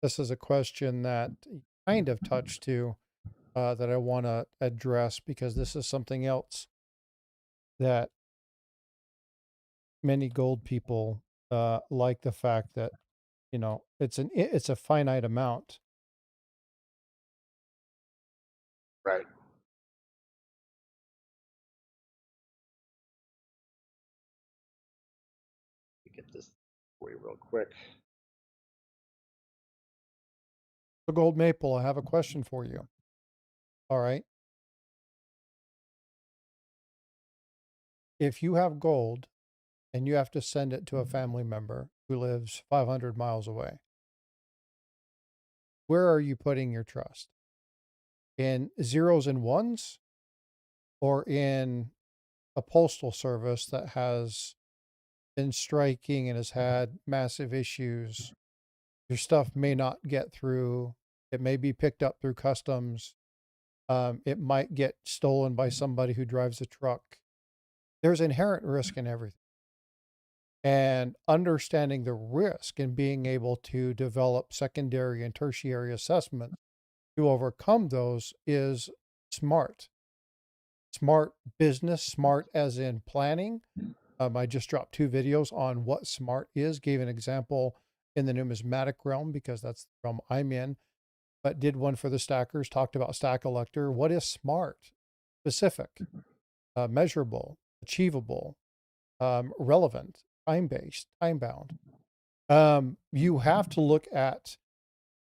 [SPEAKER 1] This is a question that you kind of touched to that I want to address because this is something else that many gold people like the fact that it's a finite amount.
[SPEAKER 3] Right. Get this for you real quick.
[SPEAKER 1] So Gold Maple, I have a question for you. All right. If you have gold and you have to send it to a family member who lives 500 miles away, where are you putting your trust? In zeros and ones, or in a postal service that has been striking and has had massive issues? Your stuff may not get through. It may be picked up through customs. It might get stolen by somebody who drives a truck. There's inherent risk in everything. And understanding the risk and being able to develop secondary and tertiary assessments to overcome those is smart. Smart business, smart as in planning. I just dropped 2 videos on what smart is, gave an example in the numismatic realm because that's the realm I'm in, but did one for the stackers, talked about stack elector. What is smart? Specific, measurable, achievable, relevant, time-based, time-bound. You have to look at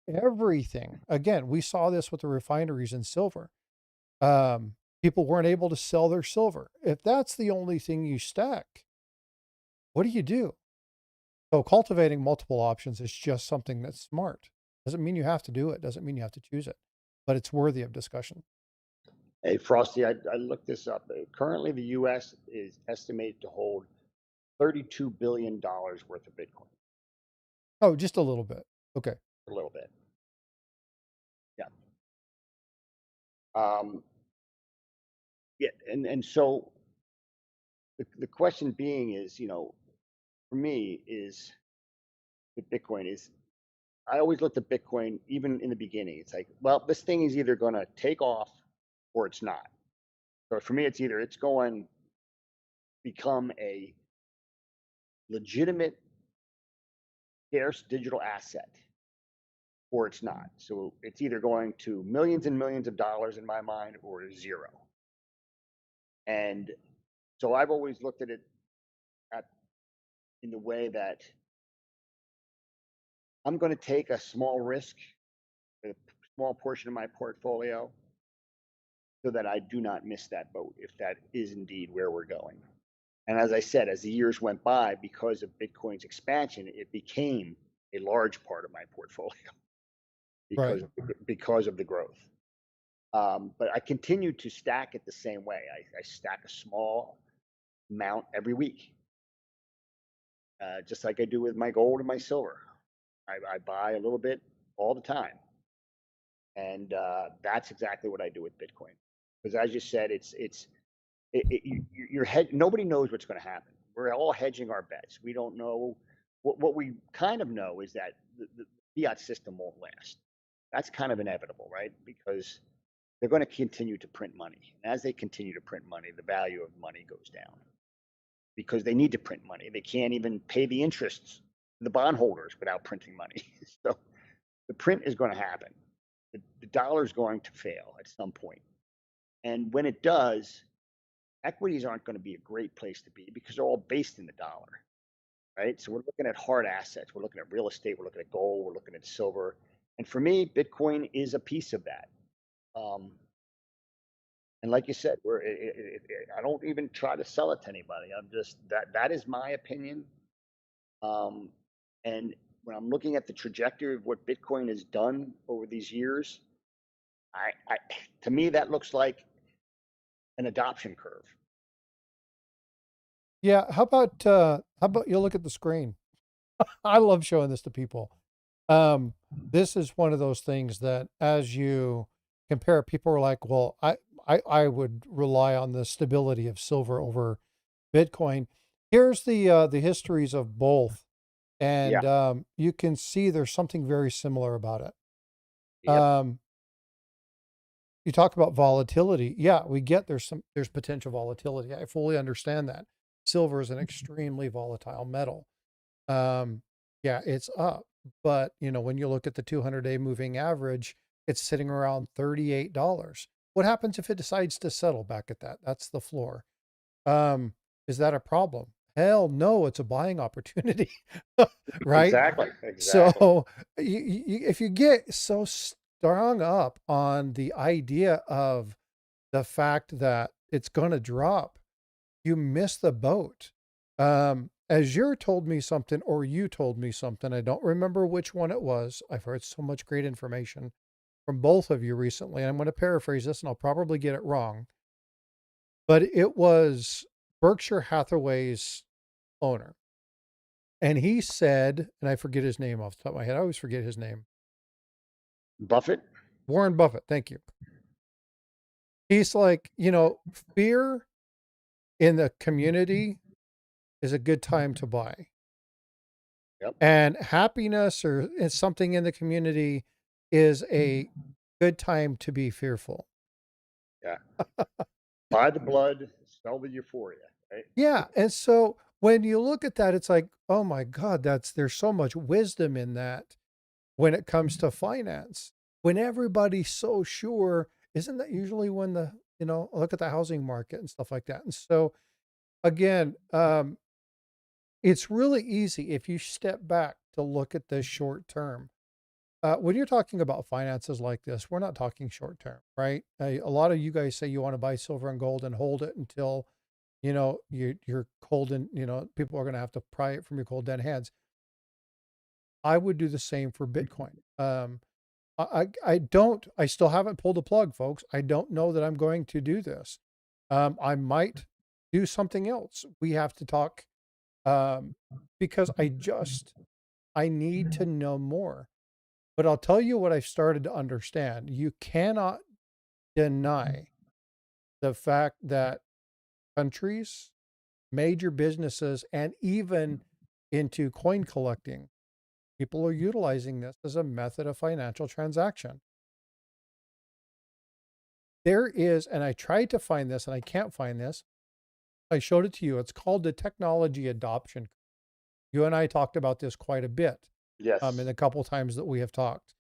[SPEAKER 1] everything. Again, we saw this with the refineries in silver. People weren't able to sell their silver. If that's the only thing you stack, what do you do? So cultivating multiple options is just something that's smart. Doesn't mean you have to do it. Doesn't mean you have to choose it, but it's worthy of discussion.
[SPEAKER 3] Hey, Frosty, I looked this up. Currently, the U.S. is estimated to hold $32 billion worth of Bitcoin.
[SPEAKER 1] Oh, just a little bit. Okay.
[SPEAKER 3] A little bit. Yeah. Yeah, and so the question being is, for me is the Bitcoin is, I always looked at Bitcoin, even in the beginning. It's like, well, this thing is either going to take off or it's not. So for me, it's either it's going to become a legitimate scarce digital asset or it's not. So it's either going to millions and millions of dollars in my mind or zero. And so I've always looked at it in the way that I'm going to take a small risk, a small portion of my portfolio, so that I do not miss that boat if that is indeed where we're going. And as I said, as the years went by, because of Bitcoin's expansion, it became a large part of my portfolio
[SPEAKER 1] Right.
[SPEAKER 3] because of the growth. But I continue to stack it the same way. I stack a small amount every week, just like I do with my gold and my silver. I buy a little bit all the time, and that's exactly what I do with Bitcoin. Because as you said, you're nobody knows what's going to happen. We're all hedging our bets. We don't know. What we kind of know is that the fiat system won't last. That's kind of inevitable, right? Because they're going to continue to print money. And as they continue to print money, the value of money goes down because they need to print money. They can't even pay the interests to the bondholders without printing money. So the print is going to happen. The dollar is going to fail at some point. And when it does, equities aren't going to be a great place to be because they're all based in the dollar, right? So we're looking at hard assets. We're looking at real estate. We're looking at gold. We're looking at silver. And for me, Bitcoin is a piece of that. And like you said, I don't even try to sell it to anybody. I'm just that is my opinion. And when I'm looking at the trajectory of what Bitcoin has done over these years, to me that looks like an adoption curve.
[SPEAKER 1] Yeah. How about you look at the screen? I love showing this to people. This is one of those things that as you compare, people are like, well, I would rely on the stability of silver over Bitcoin. Here's the histories of both.
[SPEAKER 3] Yeah.
[SPEAKER 1] And you can see there's something very similar about it.
[SPEAKER 3] Yep.
[SPEAKER 1] You talk about volatility. Yeah, we get there's potential volatility. I fully understand that. Silver is an extremely volatile metal. Yeah, it's up, but when you look at the 200-day moving average, it's sitting around $38. What happens if it decides to settle back at that? That's the floor. Is that a problem? Hell no, it's a buying opportunity, right?
[SPEAKER 3] Exactly. Exactly.
[SPEAKER 1] So if you get so strung up on the idea of the fact that it's going to drop, you miss the boat. As you told me something, or you told me something, I don't remember which one it was. I've heard so much great information from both of you recently. And I'm going to paraphrase this and I'll probably get it wrong, but it was Berkshire Hathaway's owner. And he said, and I forget his name off the top of my head. I always forget his name.
[SPEAKER 3] Buffett.
[SPEAKER 1] Warren Buffett. Thank you. He's like, fear in the community is a good time to buy.
[SPEAKER 3] Yep.
[SPEAKER 1] And happiness or something in the community is a good time to be fearful.
[SPEAKER 3] Yeah. Buy the blood, sell the euphoria. Right.
[SPEAKER 1] Yeah. And so when you look at that, it's like, oh my God, there's so much wisdom in that when it comes to finance. When everybody's so sure, isn't that usually when look at the housing market and stuff like that. And so again, it's really easy if you step back to look at this short term. When you're talking about finances like this, we're not talking short term, right? A lot of you guys say you want to buy silver and gold and hold it until, you're cold and, people are going to have to pry it from your cold dead hands. I would do the same for Bitcoin. I still haven't pulled the plug, folks. I don't know that I'm going to do this. I might do something else. We have to talk, because I need to know more. But I'll tell you what I've started to understand. You cannot deny the fact that countries, major businesses, and even into coin collecting, people are utilizing this as a method of financial transaction. There is, and I tried to find this and I can't find this. I showed it to you. It's called the technology adoption. You and I talked about this quite a bit,
[SPEAKER 3] Yes.
[SPEAKER 1] in a couple times that we have talked.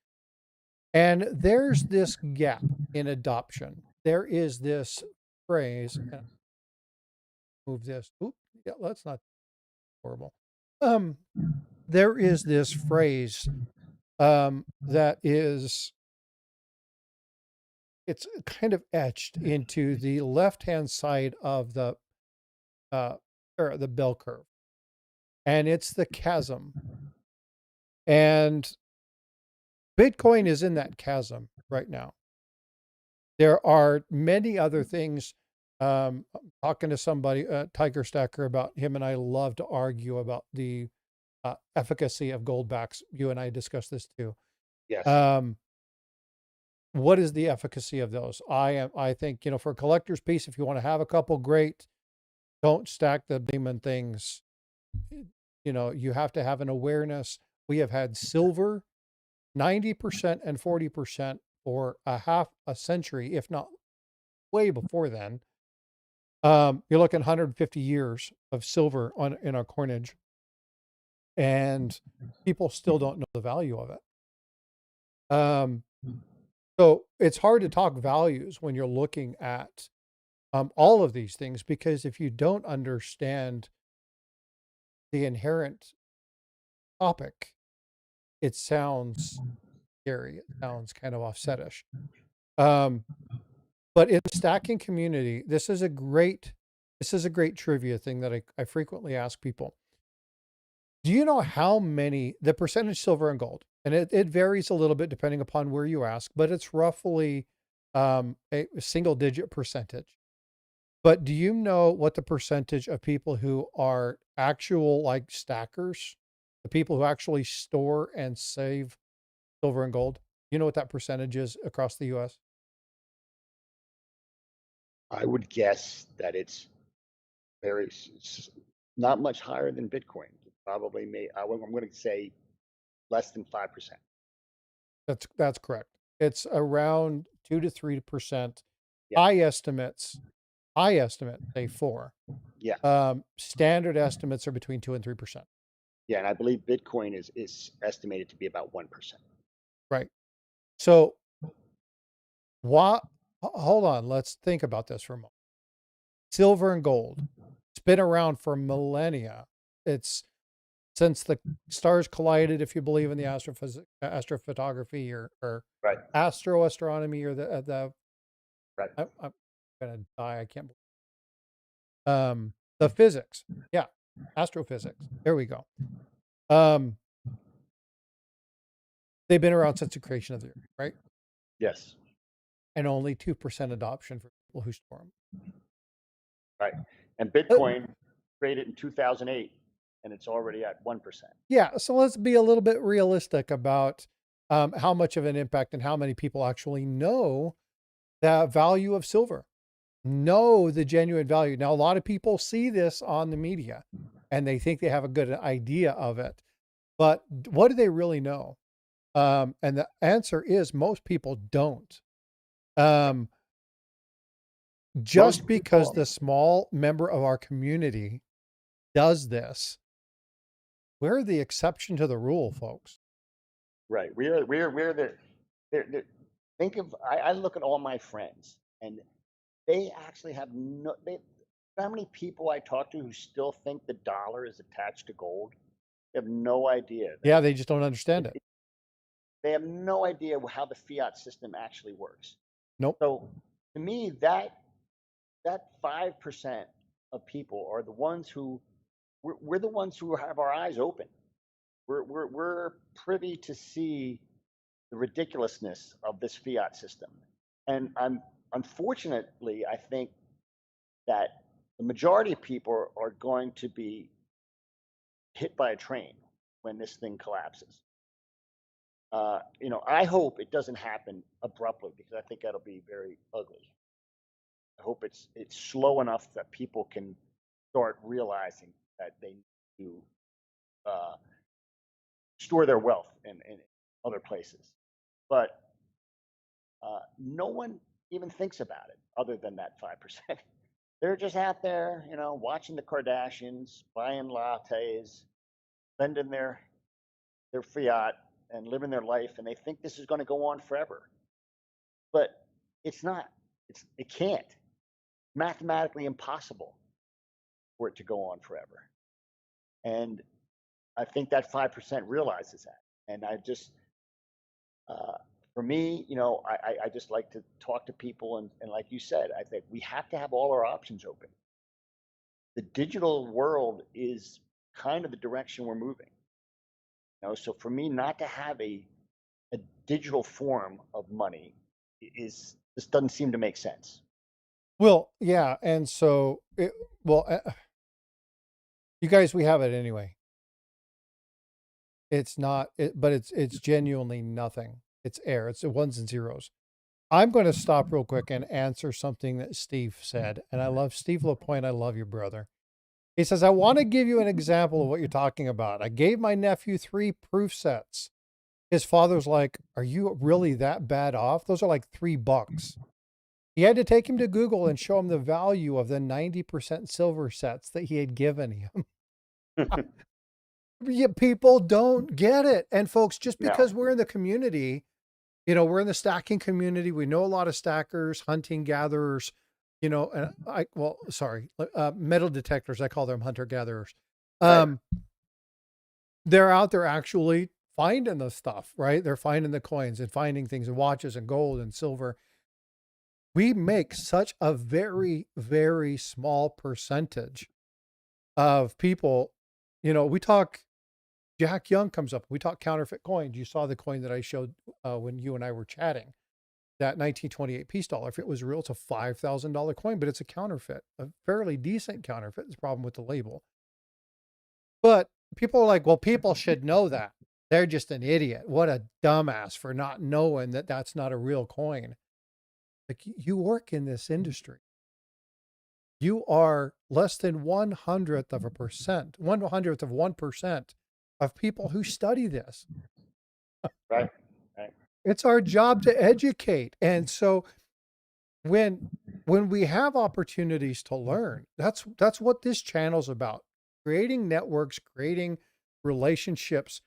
[SPEAKER 1] And there's this gap in adoption. There is this phrase, and move this. Oop, yeah, that's not horrible. There is this phrase, that is, it's kind of etched into the left-hand side of uh, or the bell curve, and it's the chasm. And Bitcoin is in that chasm right now. There are many other things. I'm talking to somebody, Tiger Stacker, about him, and I love to argue about the efficacy of gold backs. You and I discussed this too.
[SPEAKER 3] Yes.
[SPEAKER 1] What is the efficacy of those? I think, for a collector's piece, if you want to have a couple, great. Don't stack the demon things. You have to have an awareness. We have had silver 90% and 40% for a half a century, if not way before then. You're looking 150 years of silver in our coinage, and people still don't know the value of it. So it's hard to talk values when you're looking at all of these things, because if you don't understand the inherent topic, it sounds scary. It sounds kind of offsetish. But in the stacking community, this is a great trivia thing that I frequently ask people. Do you know how many, the percentage silver and gold? And it varies a little bit depending upon where you ask, but it's roughly a single digit percentage. But do you know what the percentage of people who are actual like stackers, the people who actually store and save silver and gold? You know what that percentage is across the US?
[SPEAKER 3] I would guess that it's not much higher than Bitcoin. Probably I'm going to say less than 5%.
[SPEAKER 1] That's correct. It's around 2 to 3%.
[SPEAKER 3] Yeah.
[SPEAKER 1] High estimate say 4.
[SPEAKER 3] Yeah.
[SPEAKER 1] Standard estimates are between 2 and 3%.
[SPEAKER 3] Yeah, and I believe Bitcoin is estimated to be about 1%.
[SPEAKER 1] Right. So hold on, let's think about this for a moment. Silver and gold. It's been around for millennia. It's since the stars collided, if you believe in the astrophotography or
[SPEAKER 3] Right.
[SPEAKER 1] astroastronomy or the
[SPEAKER 3] Right.
[SPEAKER 1] I'm gonna die. I can't the physics. Yeah. Astrophysics. There we go. Um, they've been around since the creation of the earth, right?
[SPEAKER 3] Yes.
[SPEAKER 1] And only 2% adoption for people who store them.
[SPEAKER 3] Right. And Bitcoin created in 2008, and it's already at 1%.
[SPEAKER 1] Yeah. So let's be a little bit realistic about how much of an impact and how many people actually know the value of silver, know the genuine value. Now, a lot of people see this on the media and they think they have a good idea of it, but what do they really know? And the answer is most people don't. Just
[SPEAKER 3] Most
[SPEAKER 1] because
[SPEAKER 3] people,
[SPEAKER 1] the small member of our community does this, we're the exception to the rule, folks.
[SPEAKER 3] right? We're the think of I look at all my friends, and they actually have no. How many people I talk to who still think the dollar is attached to gold? They have no idea that
[SPEAKER 1] Yeah, they just don't understand it.
[SPEAKER 3] they have no idea how the fiat system actually works.
[SPEAKER 1] Nope.
[SPEAKER 3] So to me, that 5% of people are the ones who we're the ones who have our eyes open. We're privy to see the ridiculousness of this fiat system, and unfortunately, I think that the majority of people are going to be hit by a train when this thing collapses. I hope it doesn't happen abruptly because I think that'll be very ugly. I hope it's slow enough that people can start realizing that they need to uh, store their wealth in other places. But no one even thinks about it other than that 5%. They're just out there, watching the Kardashians, buying lattes, spending their fiat and living their life, and they think this is going to go on forever. But it's not. It can't. Mathematically impossible for it to go on forever. And I think that 5% realizes that. And I just, for me, I just like to talk to people. And like you said, I think we have to have all our options open. The digital world is kind of the direction we're moving. So for me, not to have a digital form of money this doesn't seem to make sense.
[SPEAKER 1] Well, yeah. And so, you guys, we have it anyway. It's not, but it's genuinely nothing. It's air. It's the ones and zeros. I'm going to stop real quick and answer something that Steve said. And I love Steve LaPointe. I love you, brother. He says, I want to give you an example of what you're talking about. I gave my nephew 3 proof sets. His father's like, are you really that bad off? Those are like $3. He had to take him to Google and show him the value of the 90% silver sets that he had given him. Yeah, people don't get it. And folks, just because we're in the community, we're in the stacking community. We know a lot of stackers, hunting gatherers, and metal detectors. I call them hunter gatherers.
[SPEAKER 3] Right.
[SPEAKER 1] They're out there actually finding the stuff, right? They're finding the coins and finding things and watches and gold and silver. We make such a very, very small percentage of people. We talk, Jack Young comes up, we talk counterfeit coins. You saw the coin that I showed when you and I were chatting, that 1928 peace dollar. If it was real, it's a $5,000 coin, but it's a counterfeit, a fairly decent counterfeit. There's a problem with the label. But people are like, well, people should know that. They're just an idiot. What a dumbass for not knowing that that's not a real coin. Like, you work in this industry. You are less than 1/100th of a percent, 1/100th of 1% of people who study this.
[SPEAKER 3] Right.
[SPEAKER 1] It's our job to educate. And so when we have opportunities to learn, that's what this channel's about. Creating networks, creating relationships.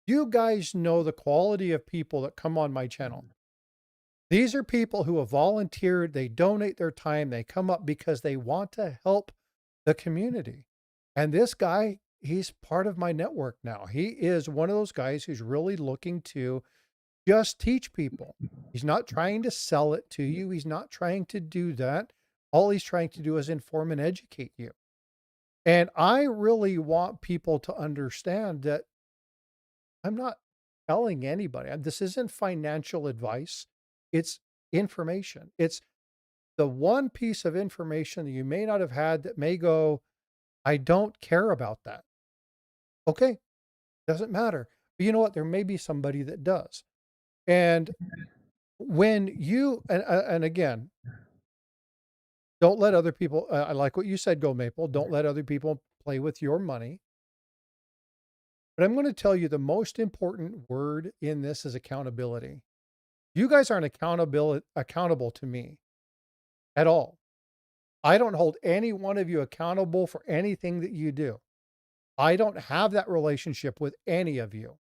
[SPEAKER 1] You guys know the quality of people that come on my channel. These are people who have volunteered, they donate their time, they come up because they want to help the community. And this guy, he's part of my network now. He is one of those guys who's really looking to just teach people. He's not trying to sell it to you. He's not trying to do that. All he's trying to do is inform and educate you. And I really want people to understand that I'm not telling anybody. This isn't financial advice. It's information. It's the one piece of information that you may not have had that may go, I don't care about that. Okay, doesn't matter. But you know what? There may be somebody that does. And when you, and again, don't let other people, I like what you said, Go Maple. Don't let other people play with your money. But I'm going to tell you the most important word in this is accountability. You guys aren't accountable to me at all. I don't hold any one of you accountable for anything that you do. I don't have that relationship with any of you.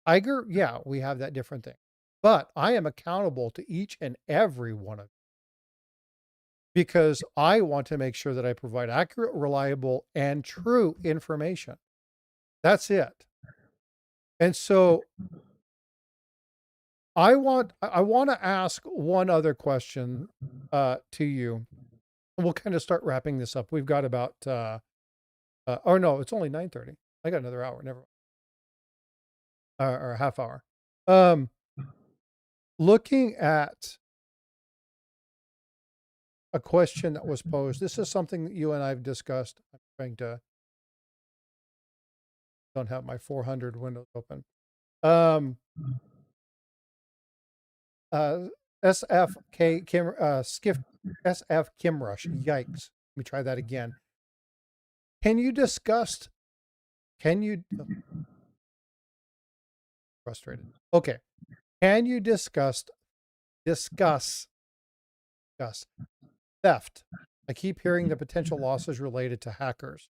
[SPEAKER 1] Iger, yeah, we have that different thing. But I am accountable to each and every one of you because I want to make sure that I provide accurate, reliable, and true information. That's it. And so I want to ask one other question to you. We'll kind of start wrapping this up. We've got about or no, it's only 9:30. I got another hour, never or a half hour. Looking at a question that was posed. This is something that you and I've discussed. I'm trying to don't have my 400 windows open. SFK Kim Skiff SF Kimrush. Yikes. Let me try that again. Can you discuss frustrated. Okay. Can you discuss theft? I keep hearing the potential losses related to hackers.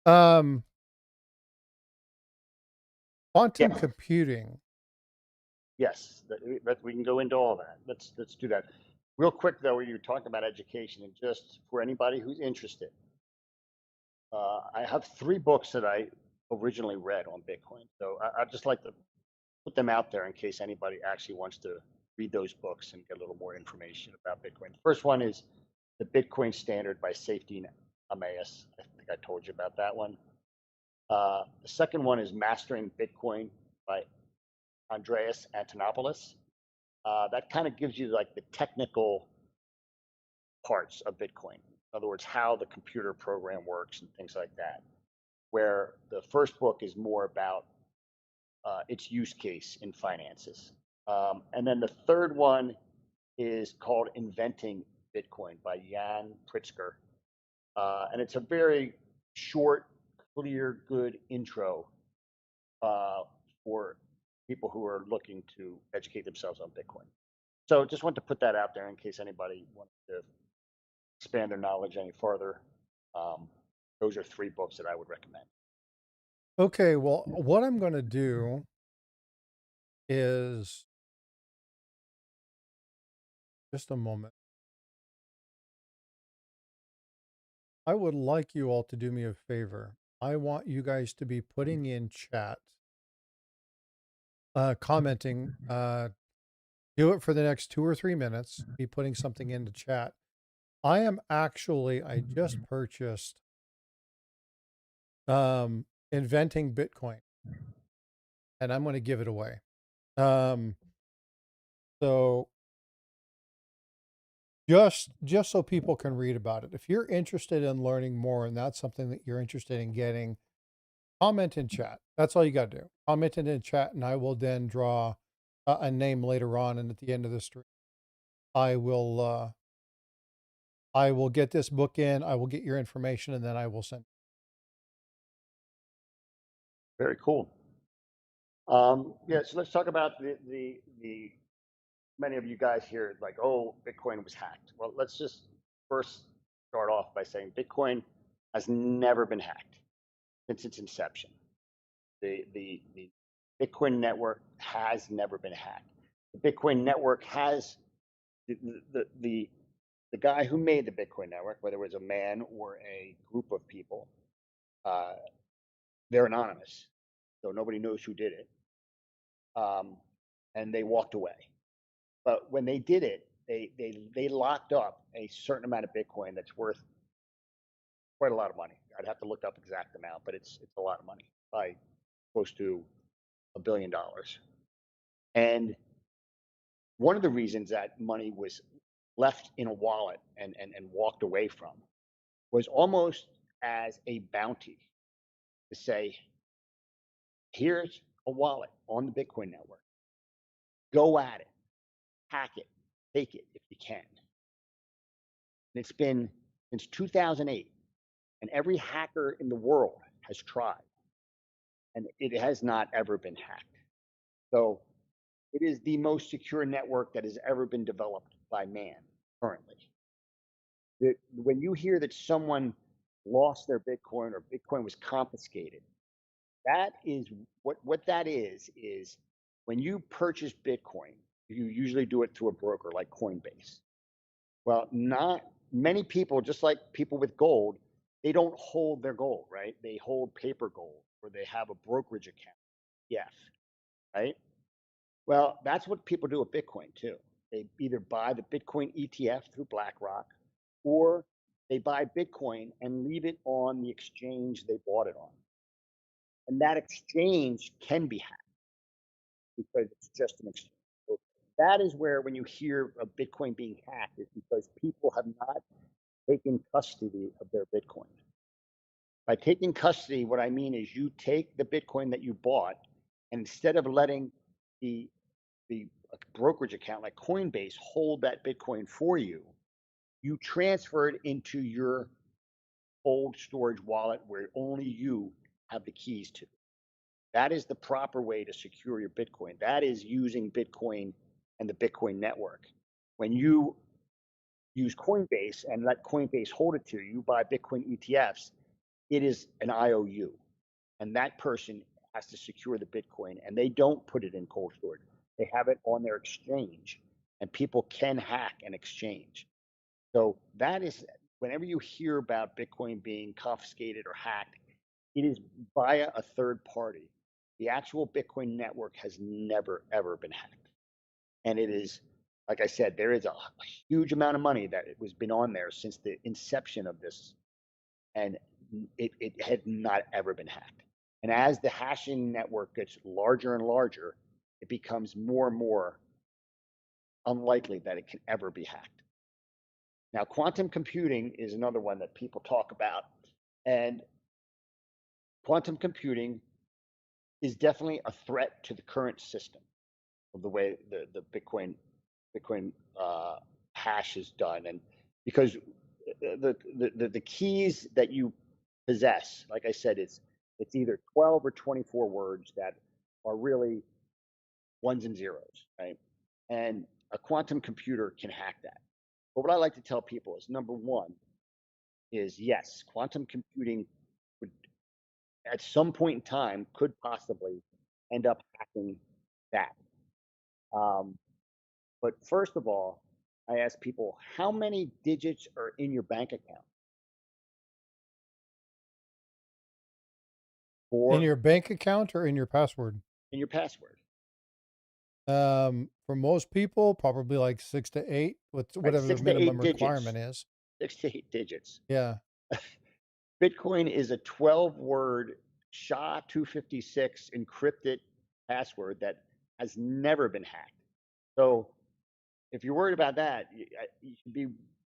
[SPEAKER 1] Quantum
[SPEAKER 3] Yes.
[SPEAKER 1] computing.
[SPEAKER 3] Yes, we can go into all that. Let's do that. Real quick though, you were talking about education, and just for anybody who's interested, I have 3 books that I originally read on Bitcoin. So I'd just like to put them out there in case anybody actually wants to read those books and get a little more information about Bitcoin. The first one is The Bitcoin Standard by Safety Amaeus. I think I told you about that one. The second one is Mastering Bitcoin by Andreas Antonopoulos. That kind of gives you like the technical parts of Bitcoin. In other words, how the computer program works and things like that. Where the first book is more about its use case in finances. And then the third one is called Inventing Bitcoin by Jan Pritzker. And it's a very short, clear, good intro for people who are looking to educate themselves on Bitcoin. So just want to put that out there in case anybody wants to expand their knowledge any further. Those are 3 books that I would recommend.
[SPEAKER 1] Okay, well, what I'm going to do is just a moment. I would like you all to do me a favor. I want you guys to be putting in chat, commenting, do it for the next 2 or 3 minutes, be putting something into chat. I just purchased Inventing Bitcoin, and I'm going to give it away. So just so people can read about it. If you're interested in learning more and that's something that you're interested in getting, comment in chat. That's all you got to do. Comment it in chat, and I will then draw a name later on, and at the end of the stream, I will get this book in, I will get your information, and then I will send.
[SPEAKER 3] Very cool. Yeah, so let's talk about the many of you guys here like, oh, Bitcoin was hacked. Well, let's just first start off by saying Bitcoin has never been hacked since its inception. The Bitcoin network has never been hacked. The Bitcoin network has the the guy who made the Bitcoin network, whether it was a man or a group of people, uh, they're anonymous, so nobody knows who did it, um, and they walked away. But when they did it, they locked up a certain amount of Bitcoin that's worth quite a lot of money. I'd have to look up exact amount, but it's a lot of money, by close to $1 billion. And one of the reasons that money was left in a wallet and walked away from was almost as a bounty to say, here's a wallet on the Bitcoin network. Go at it, hack it, take it if you can. And it's been since 2008, and every hacker in the world has tried, and it has not ever been hacked. So it is the most secure network that has ever been developed by man currently. When you hear that someone lost their Bitcoin or Bitcoin was confiscated, that is what that is when you purchase Bitcoin, you usually do it through a broker like Coinbase. Well, not many people, just like people with gold, they don't hold their gold, right? They hold paper gold, or they have a brokerage account, yes, right? Well, that's what people do with Bitcoin too. They either buy the Bitcoin ETF through BlackRock, or they buy Bitcoin and leave it on the exchange they bought it on. And that exchange can be hacked because it's just an exchange. So that is where, when you hear of Bitcoin being hacked, is because people have not taken custody of their Bitcoin. By taking custody, what I mean is you take the Bitcoin that you bought, and instead of letting the brokerage account like Coinbase hold that Bitcoin for you, you transfer it into your cold storage wallet where only you have the keys to. That is the proper way to secure your Bitcoin. That is using Bitcoin and the Bitcoin network. When you use Coinbase and let Coinbase hold it to you, buy Bitcoin ETFs, it is an IOU. And that person has to secure the Bitcoin, and they don't put it in cold storage. They have it on their exchange, and people can hack an exchange. So that is, whenever you hear about Bitcoin being confiscated or hacked, it is via a third party. The actual Bitcoin network has never, ever been hacked. And it is, like I said, there is a huge amount of money that it was been on there since the inception of this, and it had not ever been hacked. And as the hashing network gets larger and larger, it becomes more and more unlikely that it can ever be hacked. Now, quantum computing is another one that people talk about, and quantum computing is definitely a threat to the current system of the way the Bitcoin hash is done, and because the keys that you possess, like I said, it's either 12 or 24 words that are really ones and zeros, right? And a quantum computer can hack that. But what I like to tell people is, number one, is yes, quantum computing would, at some point in time, could possibly end up hacking that. But first of all, I ask people, how many digits are in your bank account?
[SPEAKER 1] In
[SPEAKER 3] Or
[SPEAKER 1] your bank account or in your password?
[SPEAKER 3] in your password?
[SPEAKER 1] For most people, probably like 6 to 8, with
[SPEAKER 3] Right,
[SPEAKER 1] whatever the
[SPEAKER 3] 6 to 8
[SPEAKER 1] minimum
[SPEAKER 3] digits.
[SPEAKER 1] requirement is.
[SPEAKER 3] 6 to 8 digits.
[SPEAKER 1] Yeah.
[SPEAKER 3] Bitcoin is a 12-word SHA-256 encrypted password that has never been hacked. So if you're worried about that, you should be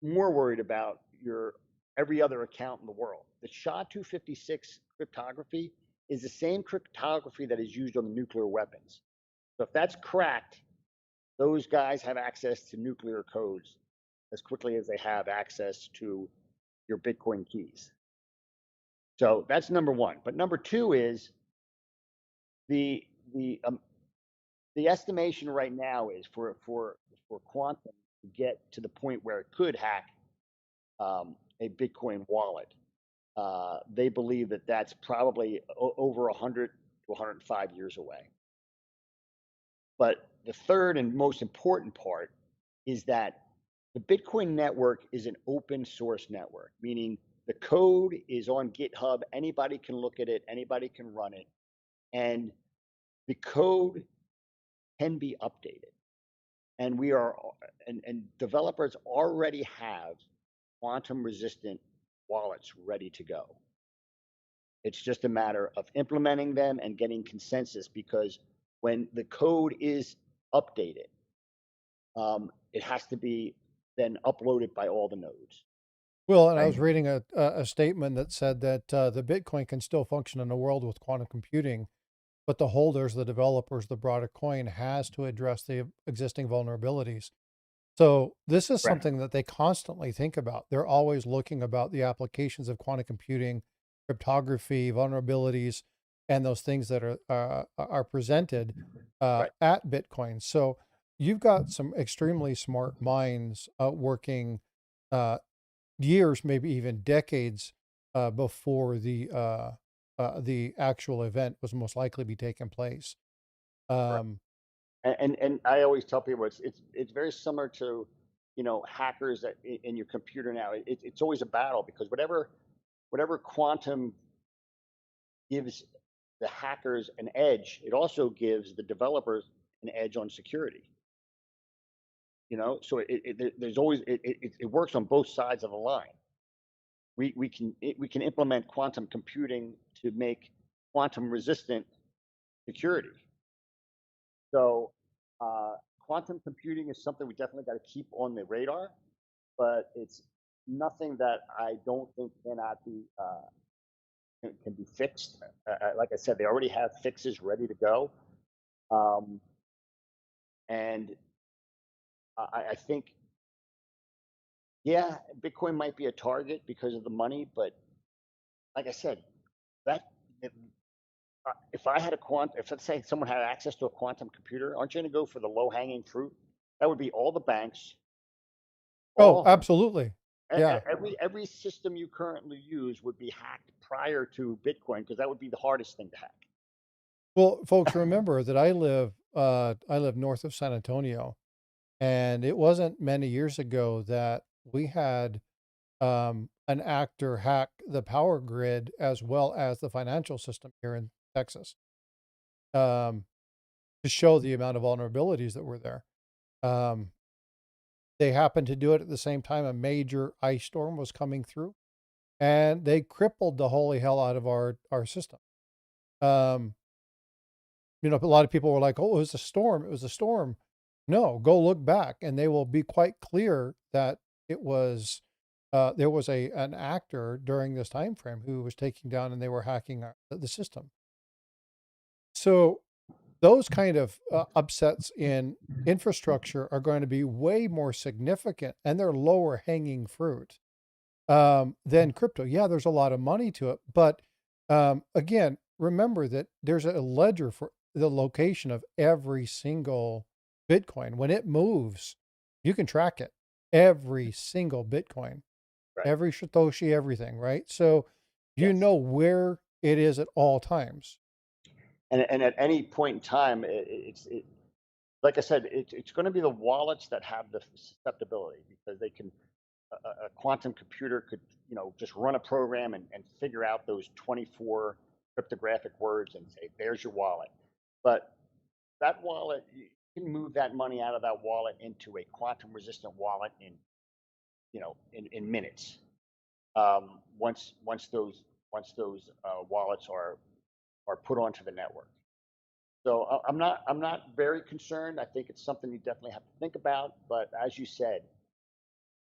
[SPEAKER 3] more worried about your every other account in the world. The SHA-256 cryptography is the same cryptography that is used on the nuclear weapons. So if that's cracked, those guys have access to nuclear codes as quickly as they have access to your Bitcoin keys. So that's number one. But number two is the estimation right now is for quantum to get to the point where it could hack a Bitcoin wallet. They believe that that's probably over 100 to 105 years away. But the third and most important part is that The Bitcoin network is an open source network, meaning the code is on GitHub. Anybody can look at it, anybody can run it, and the code can be updated. And and developers already have quantum resistant wallets ready to go. It's just a matter of implementing them and getting consensus, because when the code is updated, it has to be then uploaded by all the nodes.
[SPEAKER 1] Well, and I
[SPEAKER 3] Right.
[SPEAKER 1] was reading a statement that said that the Bitcoin can still function in a world with quantum computing, but the holders, the developers, the broader coin has to address the existing vulnerabilities. So this is
[SPEAKER 3] Right.
[SPEAKER 1] something that they constantly think about. They're always looking about the applications of quantum computing, cryptography, vulnerabilities, and those things that are presented
[SPEAKER 3] Right.
[SPEAKER 1] at Bitcoin. So you've got some extremely smart minds working uh, years, maybe even decades before the actual event was most likely be taking place.
[SPEAKER 3] Right.
[SPEAKER 1] Um,
[SPEAKER 3] And I always tell people it's very similar to, hackers that in your computer now. It's always a battle, because whatever quantum gives the hackers an edge, it also gives the developers an edge on security. So there's always it works on both sides of the line. We can implement quantum computing to make quantum resistant security. So quantum computing is something we definitely got to keep on the radar, but it's nothing that I don't think cannot be can be fixed. Like I said, they already have fixes ready to go, um, and I think, yeah, Bitcoin might be a target because of the money, but like I said, that if I had if let's say someone had access to a quantum computer, aren't you going to go for the low hanging fruit? That would be all the banks,
[SPEAKER 1] oh,
[SPEAKER 3] all
[SPEAKER 1] absolutely. Yeah.
[SPEAKER 3] every system you currently use would be hacked prior to Bitcoin, because that would be the hardest thing to hack.
[SPEAKER 1] Well, folks, remember that I live north of San Antonio, and it wasn't many years ago that we had an actor hack the power grid as well as the financial system here in Texas, um, to show the amount of vulnerabilities that were there. Um, they happened to do it at the same time a major ice storm was coming through, and they crippled the holy hell out of our system. Um, a lot of people were like, "Oh, it was a storm. It was a storm." No, go look back, and they will be quite clear that it was there was an actor during this time frame who was taking down, and they were hacking the system. So those kind of upsets in infrastructure are going to be way more significant, and they're lower hanging fruit than crypto. Yeah, there's a lot of money to it, but again, remember that there's a ledger for the location of every single Bitcoin. When it moves, you can track it. Every single Bitcoin,
[SPEAKER 3] Right.
[SPEAKER 1] every Satoshi, everything, right? So you
[SPEAKER 3] Yes.
[SPEAKER 1] know where it is at all times.
[SPEAKER 3] And at any point in time, like I said, it's going to be the wallets that have the susceptibility, because they can a quantum computer could, just run a program and figure out those 24 cryptographic words and say, there's your wallet. But that wallet, you can move that money out of that wallet into a quantum resistant wallet in minutes. Once those wallets are put onto the network. So I'm not very concerned. I think it's something you definitely have to think about. But as you said,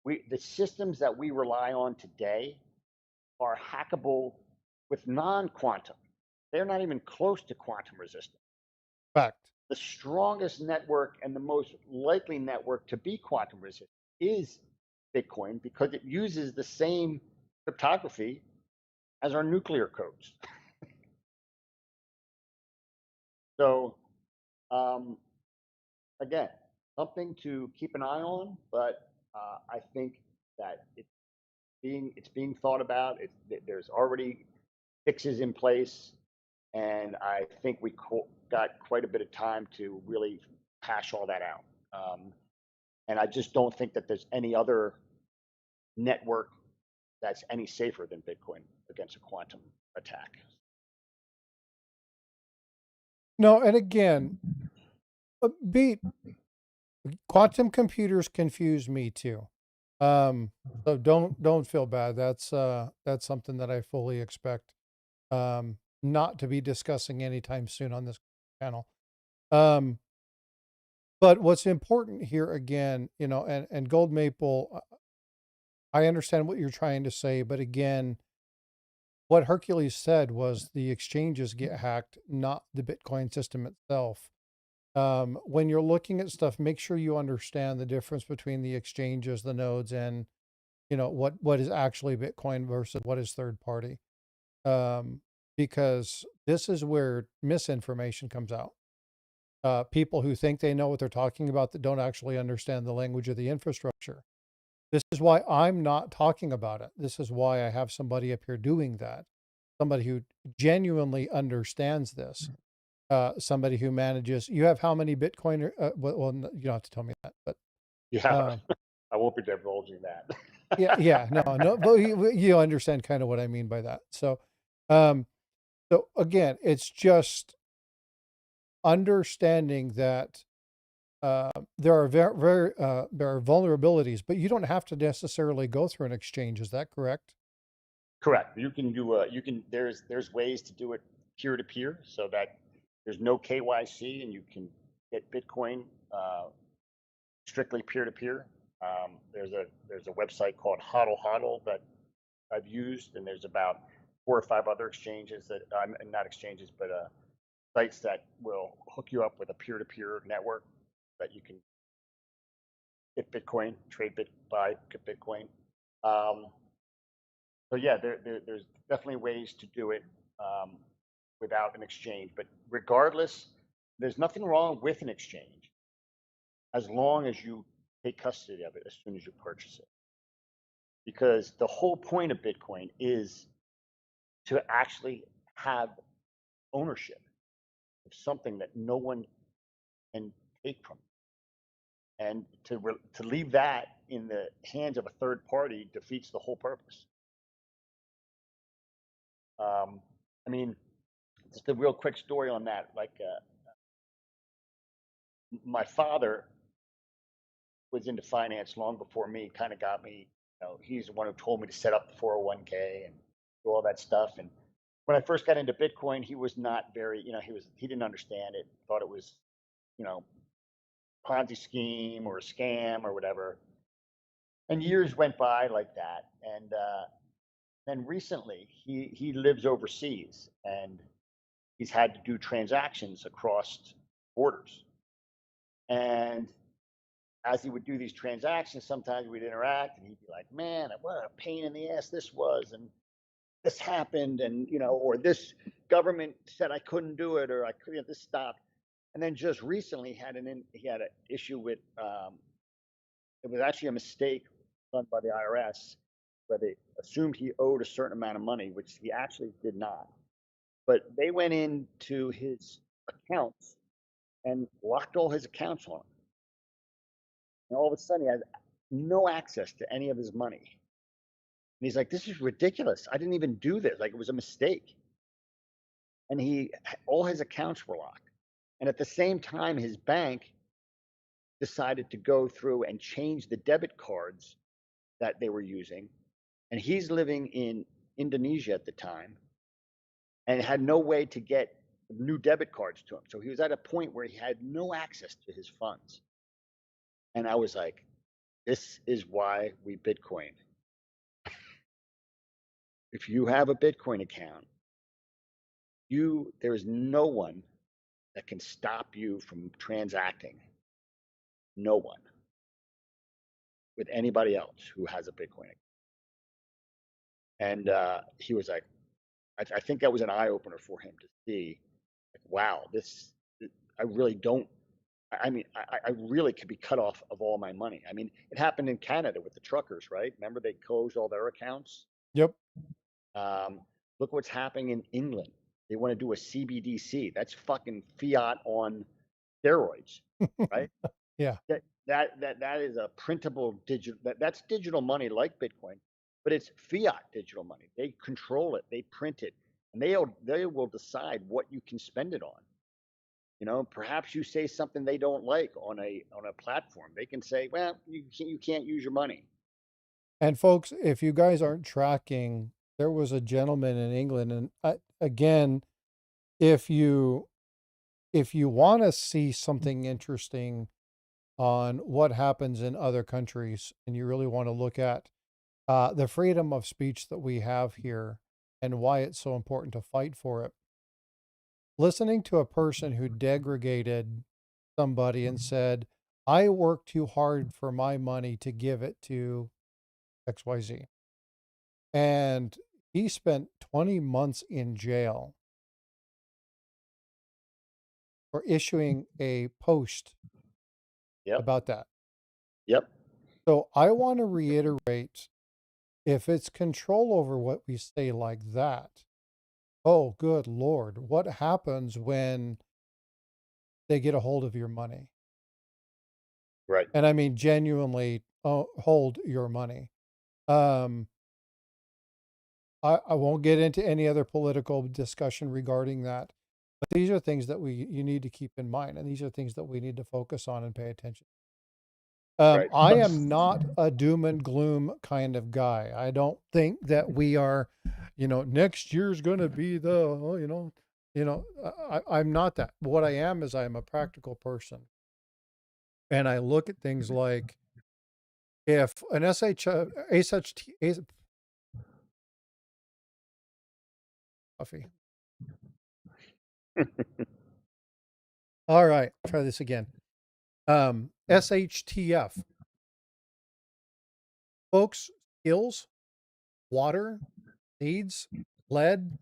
[SPEAKER 3] the systems that we rely on today are hackable with non-quantum. They're not even close to quantum resistant.
[SPEAKER 1] Fact.
[SPEAKER 3] The strongest network and the most likely network to be quantum resistant is Bitcoin, because it uses the same cryptography as our nuclear codes. So um, again, something to keep an eye on, but I think that it's being thought about. There's already fixes in place, and I think got quite a bit of time to really hash all that out. And I just don't think that there's any other network that's any safer than Bitcoin against a quantum attack.
[SPEAKER 1] No, and again, beat quantum computers confuse me too. So don't feel bad. That's something that I fully expect not to be discussing anytime soon on this channel. But what's important here again, and Gold Maple, I understand what you're trying to say, but again, what Hercules said was the exchanges get hacked, not the Bitcoin system itself. When you're looking at stuff, make sure you understand the difference between the exchanges, the nodes, and what is actually Bitcoin versus what is third party. Because this is where misinformation comes out. People who think they know what they're talking about that don't actually understand the language of the infrastructure. This is why I'm not talking about it. This is why I have somebody up here doing that. Somebody who genuinely understands this. Somebody who manages. You have how many Bitcoin? Well, you don't have to tell me that, but
[SPEAKER 3] Yeah, I won't be divulging that.
[SPEAKER 1] yeah, no, but you understand kind of what I mean by that. So again, it's just understanding that there are there are vulnerabilities, but you don't have to necessarily go through an exchange. Is that correct?
[SPEAKER 3] Correct. You can do there's ways to do it peer to peer so that there's no KYC and you can get Bitcoin strictly peer to peer. There's a website called Hodl Hodl that I've used, and there's about 4 or 5 other exchanges that not exchanges, but sites that will hook you up with a peer to peer network that you can get Bitcoin, buy, get Bitcoin. So yeah, there's definitely ways to do it without an exchange. But regardless, there's nothing wrong with an exchange as long as you take custody of it as soon as you purchase it. Because the whole point of Bitcoin is to actually have ownership of something that no one can take from you. And to leave that in the hands of a third party defeats the whole purpose. I mean, just a real quick story on that. Like, my father was into finance long before me. Kind of got me. He's the one who told me to set up the 401k and do all that stuff. And when I first got into Bitcoin, he was not very. He didn't understand it. Thought it was, Ponzi scheme or a scam or whatever. And years went by like that. And then recently, he lives overseas and he's had to do transactions across borders. And as he would do these transactions, sometimes we'd interact and he'd be like, man, what a pain in the ass this was. And this happened. And, or this government said I couldn't do it, or I couldn't, this stopped. And then just recently he had an issue with, it was actually a mistake done by the IRS where they assumed he owed a certain amount of money, which he actually did not. But they went into his accounts and locked all his accounts on him. And all of a sudden, he has no access to any of his money. And he's like, this is ridiculous. I didn't even do this. Like, it was a mistake. And all his accounts were locked. And at the same time, his bank decided to go through and change the debit cards that they were using. And he's living in Indonesia at the time and had no way to get new debit cards to him. So he was at a point where he had no access to his funds. And I was like, this is why we Bitcoin. If you have a Bitcoin account, there is no one that can stop you from transacting. No one with anybody else who has a Bitcoin account. And he was like, I think that was an eye opener for him to see, like, wow, I really don't. I mean, I really could be cut off of all my money. I mean, it happened in Canada with the truckers, right? Remember they closed all their accounts?
[SPEAKER 1] Yep.
[SPEAKER 3] Look what's happening in England. They want to do a CBDC. That's fucking fiat on steroids, right?
[SPEAKER 1] Yeah.
[SPEAKER 3] that is a printable digital. That's digital money like Bitcoin, but it's fiat digital money. They control it. They print it, and they will decide what you can spend it on. Perhaps you say something they don't like on a platform. They can say, "Well, you can't use your money."
[SPEAKER 1] And folks, if you guys aren't tracking, there was a gentleman in England, and again, if you want to see something interesting on what happens in other countries, and you really want to look at the freedom of speech that we have here and why it's so important to fight for it, listening to a person who degraded somebody and said, I work too hard for my money to give it to XYZ. And he spent 20 months in jail for issuing a post
[SPEAKER 3] Yep.
[SPEAKER 1] about that.
[SPEAKER 3] Yep.
[SPEAKER 1] So I want to reiterate, if it's control over what we say like that, oh, good Lord, what happens when they get a hold of your money?
[SPEAKER 3] Right.
[SPEAKER 1] And I mean, genuinely hold your money. Um, I won't get into any other political discussion regarding that, but these are things that you need to keep in mind, and these are things that we need to focus on and pay attention.
[SPEAKER 3] Right.
[SPEAKER 1] I am not a doom and gloom kind of guy. I don't think that we are, next year's going to be the, I'm not that. What I am is I am a practical person, and I look at things like if an SHT, coffee. All right, try this again. SHTF, folks, skills, water, needs, lead,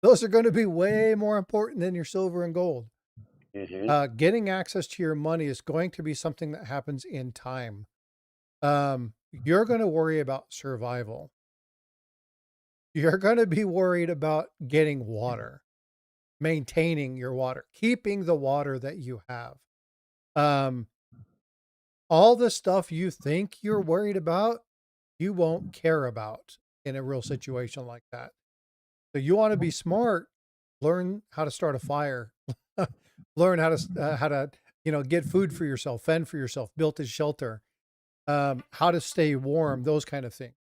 [SPEAKER 1] those are going to be way more important than your silver and gold. Getting access to your money is going to be something that happens in time. You're going to worry about survival. You're going to be worried about getting water, maintaining your water, keeping the water that you have. All the stuff you think you're worried about, you won't care about in a real situation like that. So you want to be smart, learn how to start a fire, learn how to, get food for yourself, fend for yourself, build a shelter, how to stay warm, those kind of things.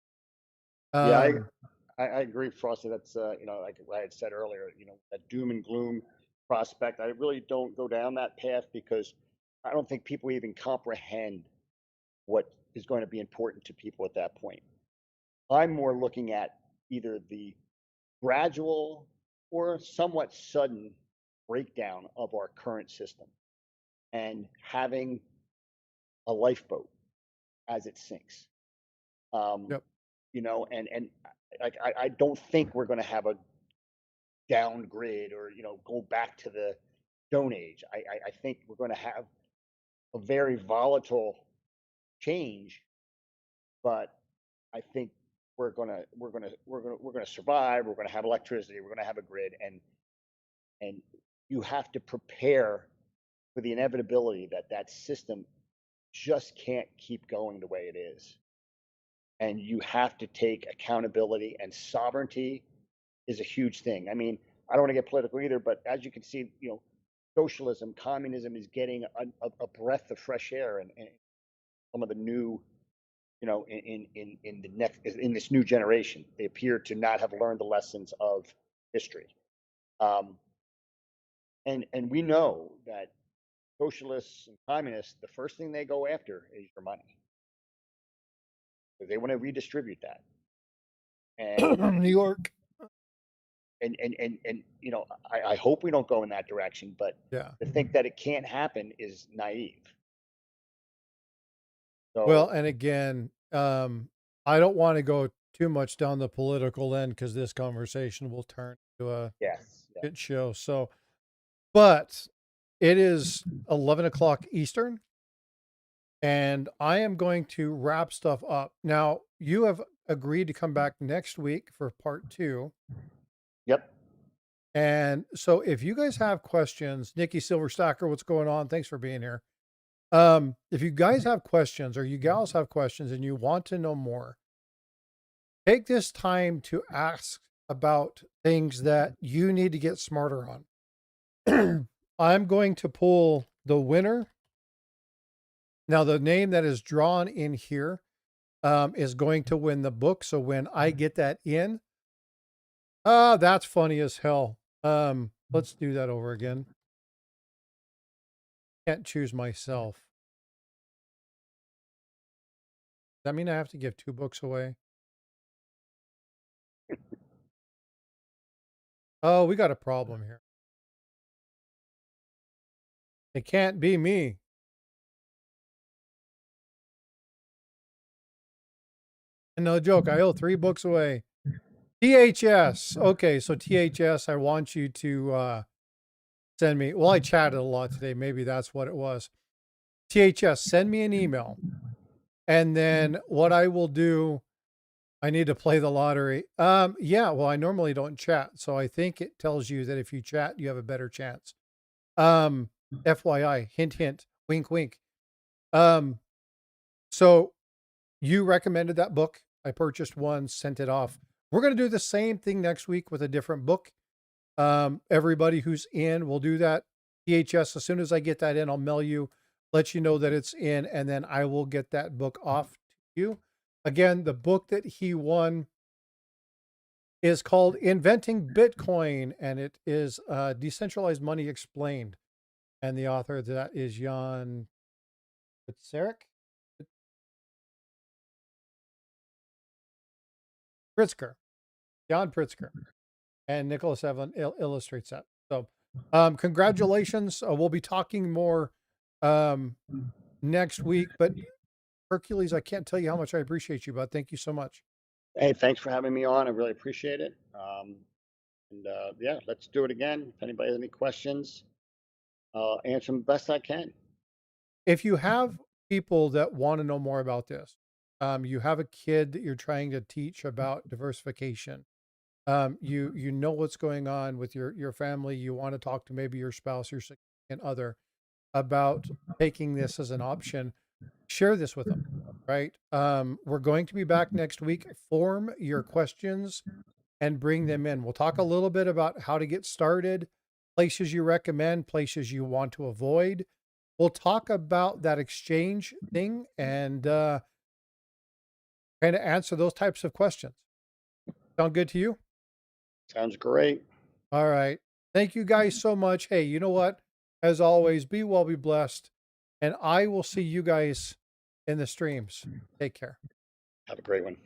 [SPEAKER 3] Yeah,
[SPEAKER 1] Um,
[SPEAKER 3] I agree, Frosty. That's like I had said earlier, that doom and gloom prospect. I really don't go down that path because I don't think people even comprehend what is going to be important to people at that point. I'm more looking at either the gradual or somewhat sudden breakdown of our current system and having a lifeboat as it sinks. Um,
[SPEAKER 1] yep.
[SPEAKER 3] and I don't think we're going to have a downgrade or go back to the Stone Age. I think we're going to have a very volatile change, but I think we're gonna survive. We're gonna have electricity. We're gonna have a grid, and you have to prepare for the inevitability that that system just can't keep going the way it is, and you have to take accountability. And sovereignty is a huge thing. I mean, I don't want to get political either, but as you can see, socialism, communism is getting a breath of fresh air, and some of the new, in the next in this new generation, they appear to not have learned the lessons of history. Um, and we know that socialists and communists, the first thing they go after is your money, because they want to redistribute that. And
[SPEAKER 1] New York.
[SPEAKER 3] I hope we don't go in that direction, but
[SPEAKER 1] Yeah.
[SPEAKER 3] to think that it can't happen is naive.
[SPEAKER 1] Well,
[SPEAKER 3] So
[SPEAKER 1] and again, I don't want to go too much down the political end because this conversation will turn to a
[SPEAKER 3] yes, yeah.
[SPEAKER 1] shit show. So, but it is 11 o'clock Eastern, and I am going to wrap stuff up. Now, you have agreed to come back next week for part 2.
[SPEAKER 3] Yep.
[SPEAKER 1] And so if you guys have questions, Nikki Silverstacker, what's going on? Thanks for being here. If you guys have questions or you gals have questions and you want to know more, take this time to ask about things that you need to get smarter on. I'm going to pull the winner. Now, the name that is drawn in here is going to win the book. So when I get that in, that's funny as hell. Let's do that over again. Can't choose myself. Does that mean I have to give 2 books away? Oh, we got a problem here. It can't be me. No joke. I owe 3 books away. THS. Okay, so THS, I want you to send me. Well, I chatted a lot today. Maybe that's what it was. THS, send me an email. And then what I will do, I need to play the lottery. Yeah, well, I normally don't chat. So I think it tells you that if you chat, you have a better chance. FYI, hint, hint, wink, wink. So you recommended that book. I purchased one, sent it off. We're going to do the same thing next week with a different book. Everybody who's in will do that. PHS, as soon as I get that in, I'll mail you, let you know that it's in, and then I will get that book off to you. Again, the book that he won is called Inventing Bitcoin, and it is Decentralized Money Explained. And the author of that is Jan Pritzker. Jan Pritzker. And Nicholas Evan illustrates that. So congratulations. We'll be talking more next week. But Hercules, I can't tell you how much I appreciate you, bud. Thank you so much.
[SPEAKER 3] Hey, thanks for having me on. I really appreciate it. Yeah, let's do it again. If anybody has any questions, I'll answer them best I can.
[SPEAKER 1] If you have people that want to know more about this, you have a kid that you're trying to teach about diversification. You know what's going on with your family. You want to talk to maybe your spouse, your significant other about taking this as an option. Share this with them, right? We're going to be back next week. Form your questions and bring them in. We'll talk a little bit about how to get started, places you recommend, places you want to avoid. We'll talk about that exchange thing and kind of answer those types of questions. Sound good to you?
[SPEAKER 3] Sounds great.
[SPEAKER 1] All right. Thank you guys so much. Hey, you know what? As always, be well, be blessed. And I will see you guys in the streams. Take care.
[SPEAKER 3] Have a great one.